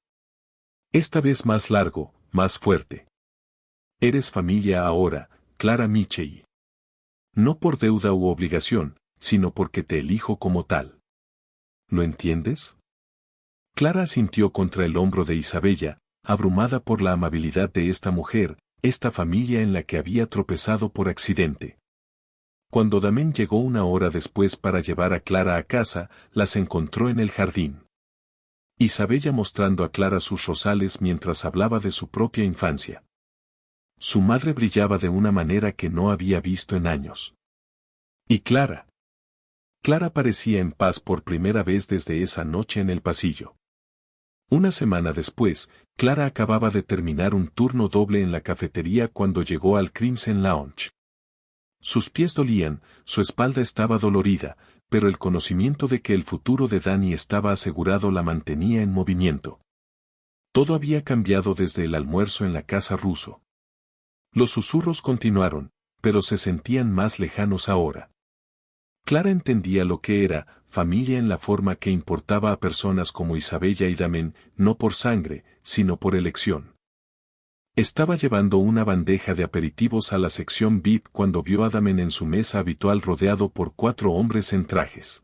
[SPEAKER 1] Esta vez más largo, más fuerte. Eres familia ahora, Clara Michei. No por deuda u obligación, sino porque te elijo como tal. ¿Lo entiendes? Clara asintió contra el hombro de Isabella, abrumada por la amabilidad de esta mujer, esta familia en la que había tropezado por accidente. Cuando Damián llegó una hora después para llevar a Clara a casa, las encontró en el jardín. Isabella mostrando a Clara sus rosales mientras hablaba de su propia infancia. Su madre brillaba de una manera que no había visto en años. ¿Y Clara? Clara parecía en paz por primera vez desde esa noche en el pasillo. Una semana después, Clara acababa de terminar un turno doble en la cafetería cuando llegó al Crimson Lounge. Sus pies dolían, su espalda estaba dolorida, pero el conocimiento de que el futuro de Dani estaba asegurado la mantenía en movimiento. Todo había cambiado desde el almuerzo en la casa Russo. Los susurros continuaron, pero se sentían más lejanos ahora. Clara entendía lo que era familia en la forma que importaba a personas como Isabella y Damián, no por sangre, sino por elección. Estaba llevando una bandeja de aperitivos a la sección VIP cuando vio a Damián en su mesa habitual rodeado por 4 hombres en trajes.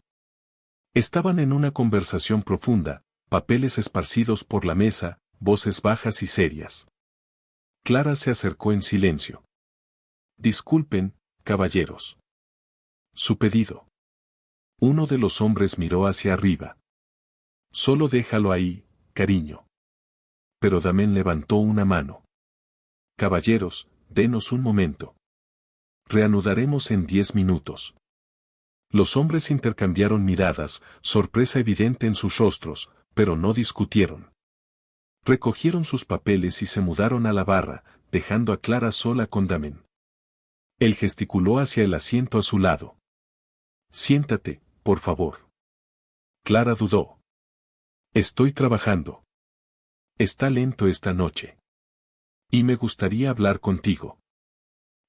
[SPEAKER 1] Estaban en una conversación profunda, papeles esparcidos por la mesa, voces bajas y serias. Clara se acercó en silencio. Disculpen, caballeros. Su pedido. Uno de los hombres miró hacia arriba. Solo déjalo ahí, cariño. Pero Damián levantó una mano. Caballeros, denos un momento. Reanudaremos en 10 minutos. Los hombres intercambiaron miradas, sorpresa evidente en sus rostros, pero no discutieron. Recogieron sus papeles y se mudaron a la barra, dejando a Clara sola con Damián. Él gesticuló hacia el asiento a su lado. Siéntate, por favor. Clara dudó. Estoy trabajando. Está lento esta noche. Y me gustaría hablar contigo.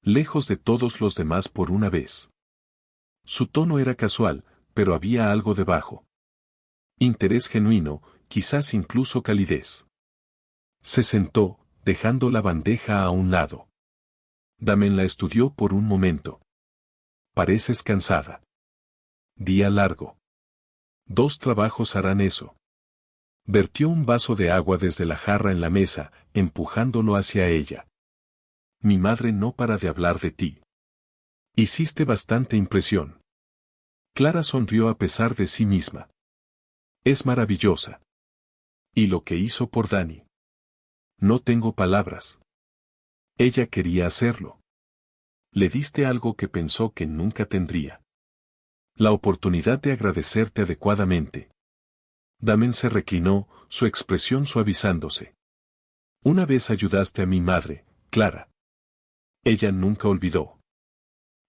[SPEAKER 1] Lejos de todos los demás por una vez. Su tono era casual, pero había algo debajo. Interés genuino, quizás incluso calidez. Se sentó, dejando la bandeja a un lado. Damián la estudió por un momento. Pareces cansada. Día largo. 2 trabajos harán eso. Vertió un vaso de agua desde la jarra en la mesa, empujándolo hacia ella. Mi madre no para de hablar de ti. Hiciste bastante impresión. Clara sonrió a pesar de sí misma. Es maravillosa. ¿Y lo que hizo por Dani? No tengo palabras. Ella quería hacerlo. Le diste algo que pensó que nunca tendría. La oportunidad de agradecerte adecuadamente. Damián se reclinó, su expresión suavizándose. Una vez ayudaste a mi madre, Clara. Ella nunca olvidó.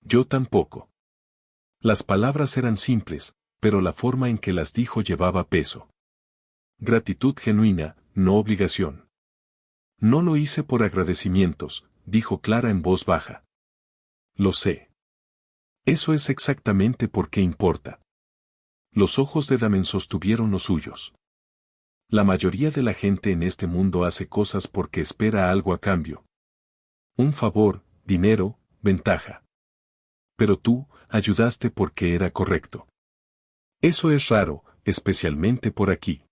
[SPEAKER 1] Yo tampoco. Las palabras eran simples, pero la forma en que las dijo llevaba peso. Gratitud genuina, no obligación. No lo hice por agradecimientos, dijo Clara en voz baja. Lo sé. Eso es exactamente por qué importa. Los ojos de Damián sostuvieron los suyos. La mayoría de la gente en este mundo hace cosas porque espera algo a cambio. Un favor, dinero, ventaja. Pero tú, ayudaste porque era correcto. Eso es raro, especialmente por aquí.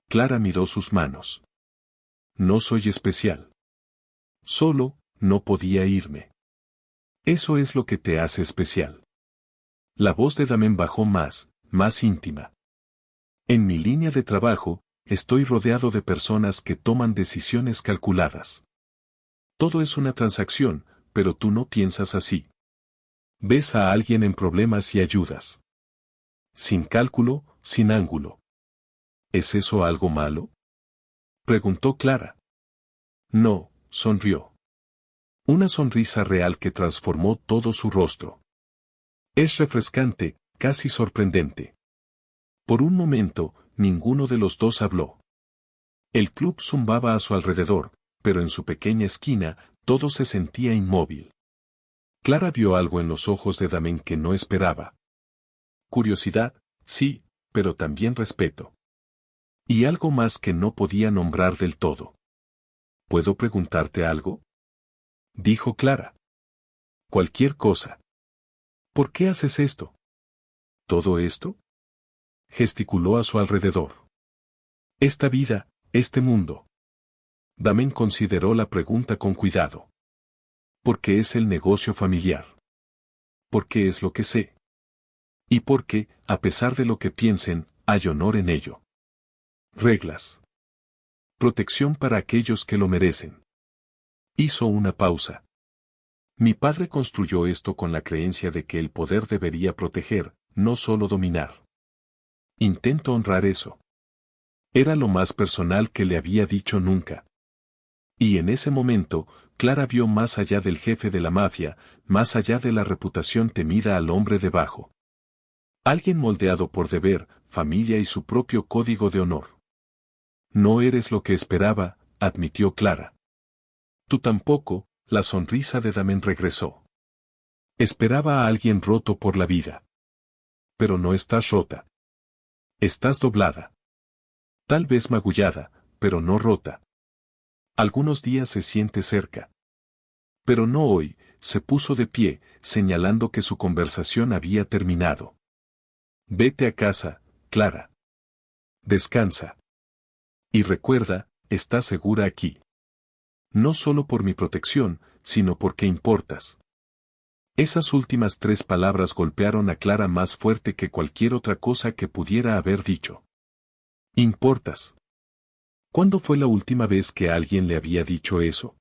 [SPEAKER 1] Clara miró sus manos. No soy especial. Solo, no podía irme. Eso es lo que te hace especial. La voz de Damen bajó más íntima. En mi línea de trabajo, estoy rodeado de personas que toman decisiones calculadas. Todo es una transacción, pero tú no piensas así. Ves a alguien en problemas y ayudas. Sin cálculo, sin ángulo. ¿Es eso algo malo? Preguntó Clara. No, sonrió. Una sonrisa real que transformó todo su rostro. Es refrescante, casi sorprendente. Por un momento, ninguno de los dos habló. El club zumbaba a su alrededor, pero en su pequeña esquina, todo se sentía inmóvil. Clara vio algo en los ojos de Damen que no esperaba. Curiosidad, sí, pero también respeto. Y algo más que no podía nombrar del todo. ¿Puedo preguntarte algo? Dijo Clara. Cualquier cosa. ¿Por qué haces esto? ¿Todo esto? Gesticuló a su alrededor. Esta vida, este mundo. Damen consideró la pregunta con cuidado. Porque es el negocio familiar. Porque es lo que sé. Y porque, a pesar de lo que piensen, hay honor en ello. Reglas. Protección para aquellos que lo merecen. Hizo una pausa. Mi padre construyó esto con la creencia de que el poder debería proteger, no solo dominar. Intento honrar eso. Era lo más personal que le había dicho nunca. Y en ese momento, Clara vio más allá del jefe de la mafia, más allá de la reputación temida al hombre debajo. Alguien moldeado por deber, familia y su propio código de honor. No eres lo que esperaba, admitió Clara. Tú tampoco, la sonrisa de Damen regresó. Esperaba a alguien roto por la vida. Pero no estás rota. Estás doblada. Tal vez magullada, pero no rota. Algunos días se siente cerca. Pero no hoy, se puso de pie, señalando que su conversación había terminado. Vete a casa, Clara. Descansa. Y recuerda, estás segura aquí. No solo por mi protección, sino porque importas. Esas últimas 3 palabras golpearon a Clara más fuerte que cualquier otra cosa que pudiera haber dicho. Importas. ¿Cuándo fue la última vez que alguien le había dicho eso?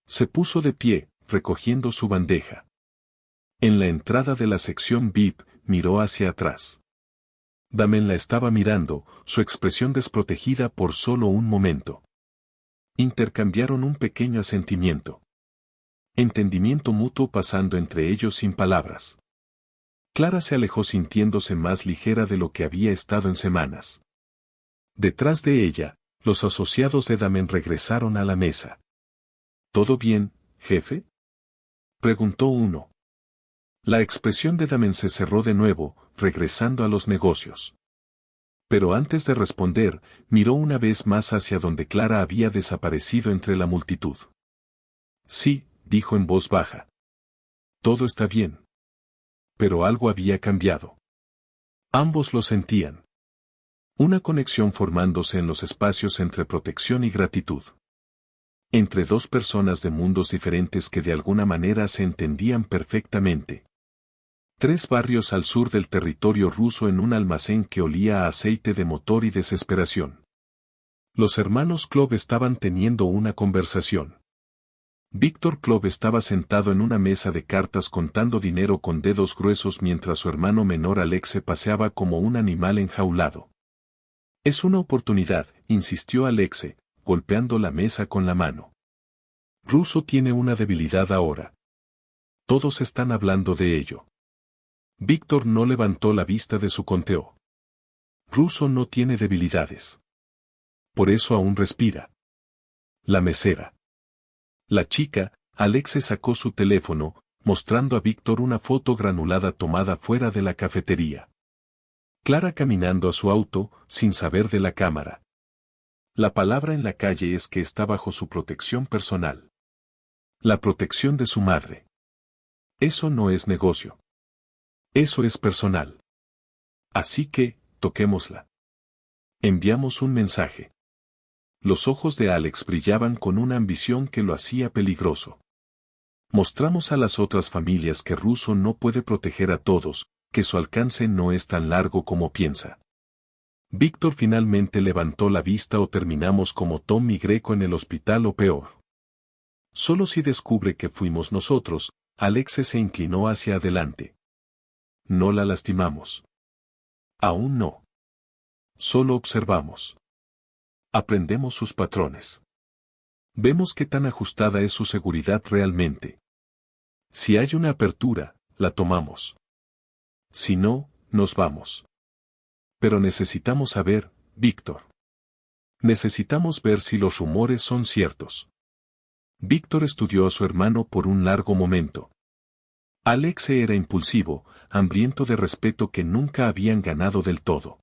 [SPEAKER 1] Se puso de pie, recogiendo su bandeja. En la entrada de la sección VIP, miró hacia atrás. Damen la estaba mirando, su expresión desprotegida por solo un momento. Intercambiaron un pequeño asentimiento. Entendimiento mutuo pasando entre ellos sin palabras. Clara se alejó sintiéndose más ligera de lo que había estado en semanas. Detrás de ella, los asociados de Damen regresaron a la mesa. ¿Todo bien, jefe? Preguntó uno. La expresión de Damen se cerró de nuevo, regresando a los negocios. Pero antes de responder, miró una vez más hacia donde Clara había desaparecido entre la multitud. Sí, dijo en voz baja. Todo está bien. Pero algo había cambiado. Ambos lo sentían. Una conexión formándose en los espacios entre protección y gratitud. Entre dos personas de mundos diferentes que de alguna manera se entendían perfectamente. 3 barrios al sur del territorio ruso en un almacén que olía a aceite de motor y desesperación. Los hermanos Klov estaban teniendo una conversación. Víctor Klov estaba sentado en una mesa de cartas contando dinero con dedos gruesos mientras su hermano menor Alex se paseaba como un animal enjaulado. Es una oportunidad, insistió Alexe, golpeando la mesa con la mano. Russo tiene una debilidad ahora. Todos están hablando de ello. Víctor no levantó la vista de su conteo. Russo no tiene debilidades. Por eso aún respira. La mesera. La chica, Alexe sacó su teléfono, mostrando a Víctor una foto granulada tomada fuera de la cafetería. Clara caminando a su auto, sin saber de la cámara. La palabra en la calle es que está bajo su protección personal. La protección de su madre. Eso no es negocio. Eso es personal. Así que, toquémosla. Enviamos un mensaje. Los ojos de Alex brillaban con una ambición que lo hacía peligroso. Mostramos a las otras familias que Russo no puede proteger a todos, que su alcance no es tan largo como piensa. Víctor finalmente levantó la vista o terminamos como Tom y Greco en el hospital o peor. Solo si descubre que fuimos nosotros, Alex se inclinó hacia adelante. No la lastimamos. Aún no. Solo observamos. Aprendemos sus patrones. Vemos qué tan ajustada es su seguridad realmente. Si hay una apertura, la tomamos. Si no, nos vamos. Pero necesitamos saber, Víctor. Necesitamos ver si los rumores son ciertos. Víctor estudió a su hermano por un largo momento. Alex era impulsivo, hambriento de respeto que nunca habían ganado del todo.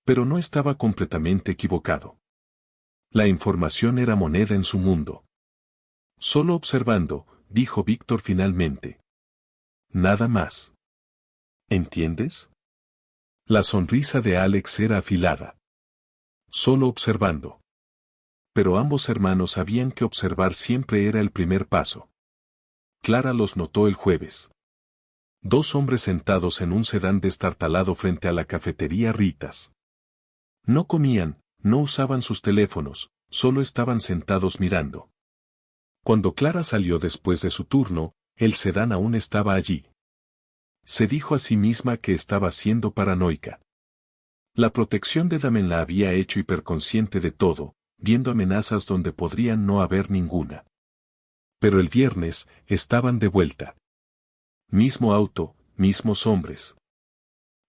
[SPEAKER 1] Pero no estaba completamente equivocado. La información era moneda en su mundo. Solo observando, dijo Víctor finalmente. Nada más. ¿Entiendes? La sonrisa de Alex era afilada. Solo observando. Pero ambos hermanos sabían que observar siempre era el primer paso. Clara los notó el jueves. Dos hombres sentados en un sedán destartalado frente a la cafetería Ritas. No comían, no usaban sus teléfonos, solo estaban sentados mirando. Cuando Clara salió después de su turno, el sedán aún estaba allí. Se dijo a sí misma que estaba siendo paranoica. La protección de Damen la había hecho hiperconsciente de todo, viendo amenazas donde podrían no haber ninguna. Pero el viernes, estaban de vuelta. Mismo auto, mismos hombres.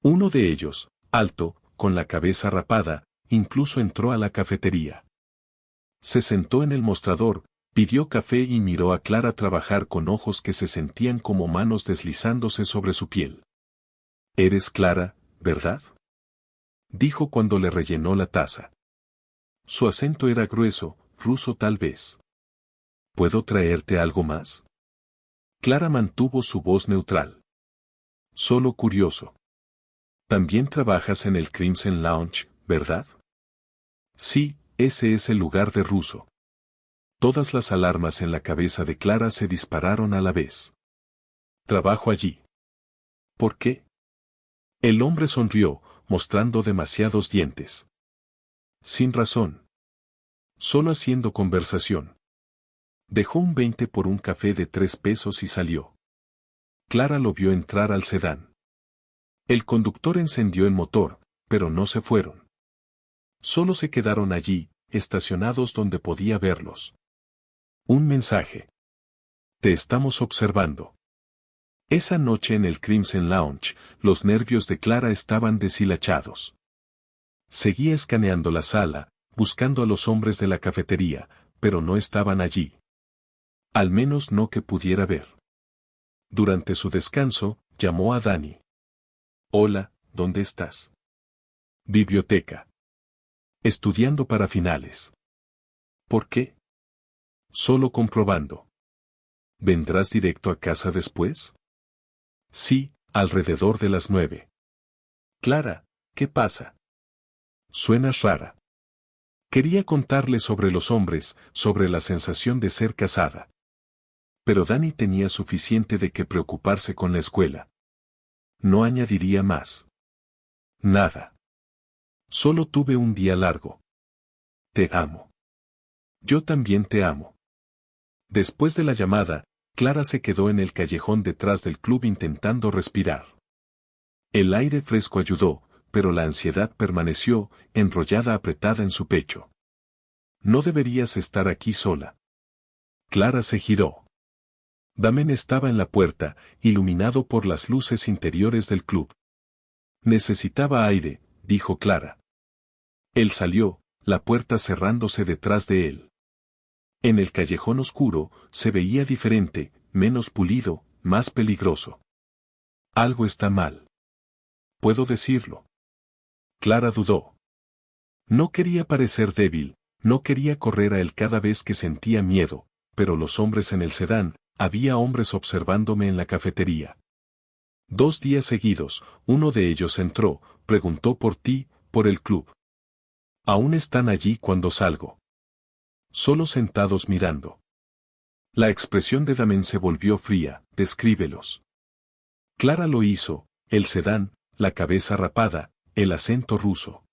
[SPEAKER 1] Uno de ellos, alto, con la cabeza rapada, incluso entró a la cafetería. Se sentó en el mostrador, pidió café y miró a Clara trabajar con ojos que se sentían como manos deslizándose sobre su piel. «Eres Clara, ¿verdad?», dijo cuando le rellenó la taza. Su acento era grueso, ruso tal vez. ¿Puedo traerte algo más? Clara mantuvo su voz neutral. Solo curioso. También trabajas en el Crimson Lounge, ¿verdad? Sí, ese es el lugar de Russo. Todas las alarmas en la cabeza de Clara se dispararon a la vez. Trabajo allí. ¿Por qué? El hombre sonrió, mostrando demasiados dientes. Sin razón. Solo haciendo conversación. Dejó un 20 por un café de 3 pesos y salió. Clara lo vio entrar al sedán. El conductor encendió el motor, pero no se fueron. Solo se quedaron allí, estacionados donde podía verlos. Un mensaje. Te estamos observando. Esa noche en el Crimson Lounge, los nervios de Clara estaban deshilachados. Seguía escaneando la sala, buscando a los hombres de la cafetería, pero no estaban allí. Al menos no que pudiera ver. Durante su descanso, llamó a Dani. Hola, ¿dónde estás? Biblioteca. Estudiando para finales. ¿Por qué? Solo comprobando. ¿Vendrás directo a casa después? Sí, alrededor de las 9. Clara, ¿qué pasa? Suenas rara. Quería contarle sobre los hombres, sobre la sensación de ser casada. Pero Dani tenía suficiente de qué preocuparse con la escuela. No añadiría más. Nada. Solo tuve un día largo. Te amo. Yo también te amo. Después de la llamada, Clara se quedó en el callejón detrás del club intentando respirar. El aire fresco ayudó, pero la ansiedad permaneció, enrollada apretada en su pecho. No deberías estar aquí sola. Clara se giró. Damen estaba en la puerta, iluminado por las luces interiores del club. Necesitaba aire, dijo Clara. Él salió, la puerta cerrándose detrás de él. En el callejón oscuro, se veía diferente, menos pulido, más peligroso. Algo está mal. ¿Puedo decirlo? Clara dudó. No quería parecer débil, no quería correr a él cada vez que sentía miedo, pero los hombres en el sedán, había hombres observándome en la cafetería. 2 días seguidos, uno de ellos entró, preguntó por ti, por el club. Aún están allí cuando salgo. Solo sentados mirando. La expresión de Damen se volvió fría. Descríbelos. Clara lo hizo, el sedán, la cabeza rapada, el acento ruso.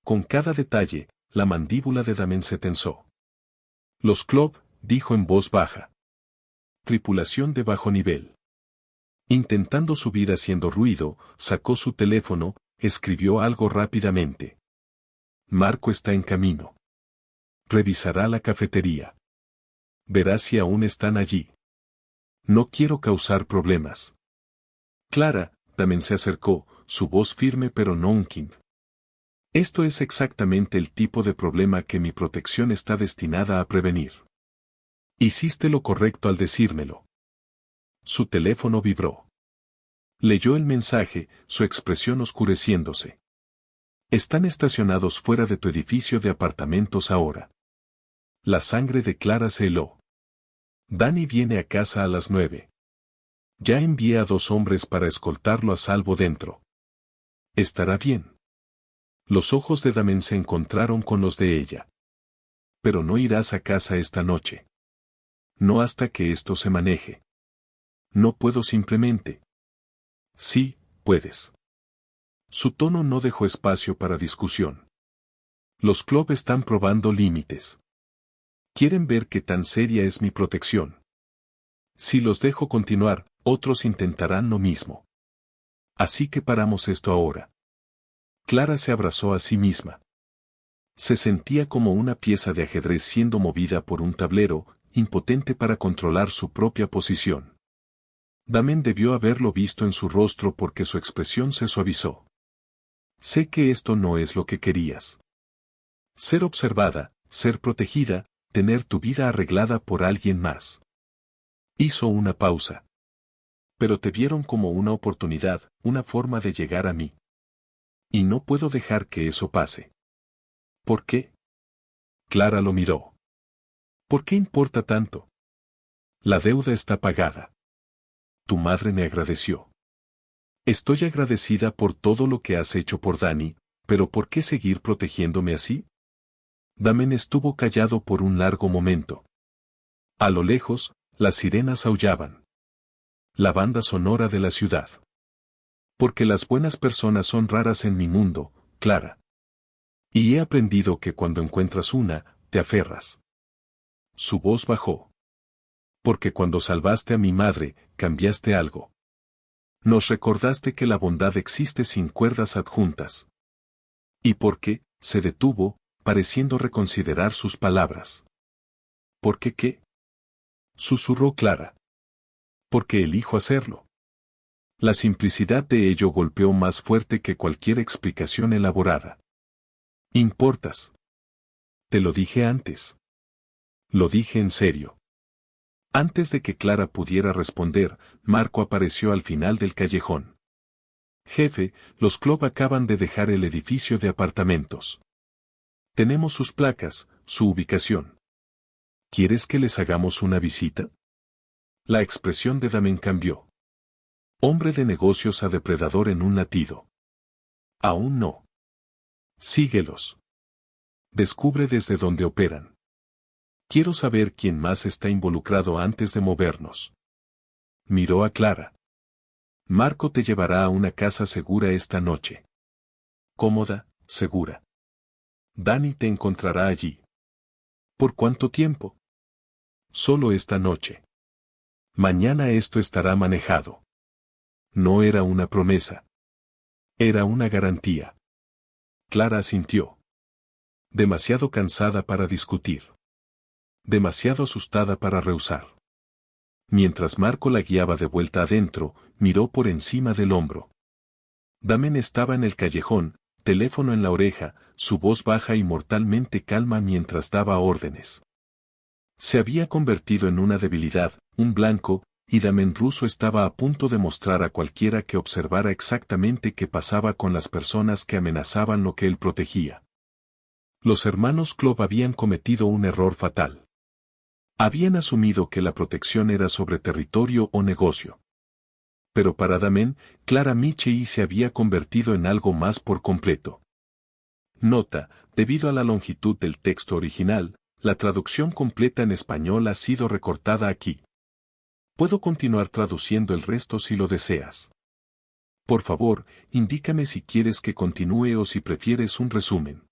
[SPEAKER 1] Con cada detalle, la mandíbula de Damen se tensó. Los club, dijo en voz baja. Tripulación de bajo nivel. Intentando subir haciendo ruido, sacó su teléfono, escribió algo rápidamente. Marco está en camino. Revisará la cafetería. Verá si aún están allí. No quiero causar problemas. Clara, Damen se acercó, su voz firme pero no un king. Esto es exactamente el tipo de problema que mi protección está destinada a prevenir. Hiciste lo correcto al decírmelo. Su teléfono vibró. Leyó el mensaje, su expresión oscureciéndose. Están estacionados fuera de tu edificio de apartamentos ahora. La sangre de Clara se heló. Dani viene a casa a las 9. Ya envié a 2 hombres para escoltarlo a salvo dentro. Estará bien. Los ojos de Damen se encontraron con los de ella. Pero no irás a casa esta noche. No hasta que esto se maneje. No puedo simplemente. Sí, puedes. Su tono no dejó espacio para discusión. Los club están probando límites. Quieren ver qué tan seria es mi protección. Si los dejo continuar, otros intentarán lo mismo. Así que paramos esto ahora. Clara se abrazó a sí misma. Se sentía como una pieza de ajedrez siendo movida por un tablero, impotente para controlar su propia posición. Damen debió haberlo visto en su rostro porque su expresión se suavizó. Sé que esto no es lo que querías. Ser observada, ser protegida, tener tu vida arreglada por alguien más. Hizo una pausa. Pero te vieron como una oportunidad, una forma de llegar a mí. Y no puedo dejar que eso pase. ¿Por qué? Clara lo miró. ¿Por qué importa tanto? La deuda está pagada. Tu madre me agradeció. Estoy agradecida por todo lo que has hecho por Dani, pero ¿por qué seguir protegiéndome así? Damen estuvo callado por un largo momento. A lo lejos, las sirenas aullaban. La banda sonora de la ciudad. Porque las buenas personas son raras en mi mundo, Clara. Y he aprendido que cuando encuentras una, te aferras. Su voz bajó. Porque cuando salvaste a mi madre, cambiaste algo. Nos recordaste que la bondad existe sin cuerdas adjuntas. ¿Y por qué? Se detuvo, pareciendo reconsiderar sus palabras. ¿Por qué qué? Susurró Clara. Porque elijo hacerlo. La simplicidad de ello golpeó más fuerte que cualquier explicación elaborada. Importas. Te lo dije antes. Lo dije en serio. Antes de que Clara pudiera responder, Marco apareció al final del callejón. Jefe, los club acaban de dejar el edificio de apartamentos. Tenemos sus placas, su ubicación. ¿Quieres que les hagamos una visita? La expresión de Damen cambió. Hombre de negocios a depredador en un latido. Aún no. Síguelos. Descubre desde dónde operan. Quiero saber quién más está involucrado antes de movernos. Miró a Clara. Marco te llevará a una casa segura esta noche. Cómoda, segura. Dani te encontrará allí. ¿Por cuánto tiempo? Solo esta noche. Mañana esto estará manejado. No era una promesa. Era una garantía. Clara asintió. Demasiado cansada para discutir. Demasiado asustada para rehusar. Mientras Marco la guiaba de vuelta adentro, miró por encima del hombro. Damen estaba en el callejón, teléfono en la oreja, su voz baja y mortalmente calma mientras daba órdenes. Se había convertido en una debilidad, un blanco, y Damen ruso estaba a punto de mostrar a cualquiera que observara exactamente qué pasaba con las personas que amenazaban lo que él protegía. Los hermanos Club habían cometido un error fatal. Habían asumido que la protección era sobre territorio o negocio. Pero para Damen, Clara Michei se había convertido en algo más por completo. Nota, debido a la longitud del texto original, la traducción completa en español ha sido recortada aquí. Puedo continuar traduciendo el resto si lo deseas. Por favor, indícame si quieres que continúe o si prefieres un resumen.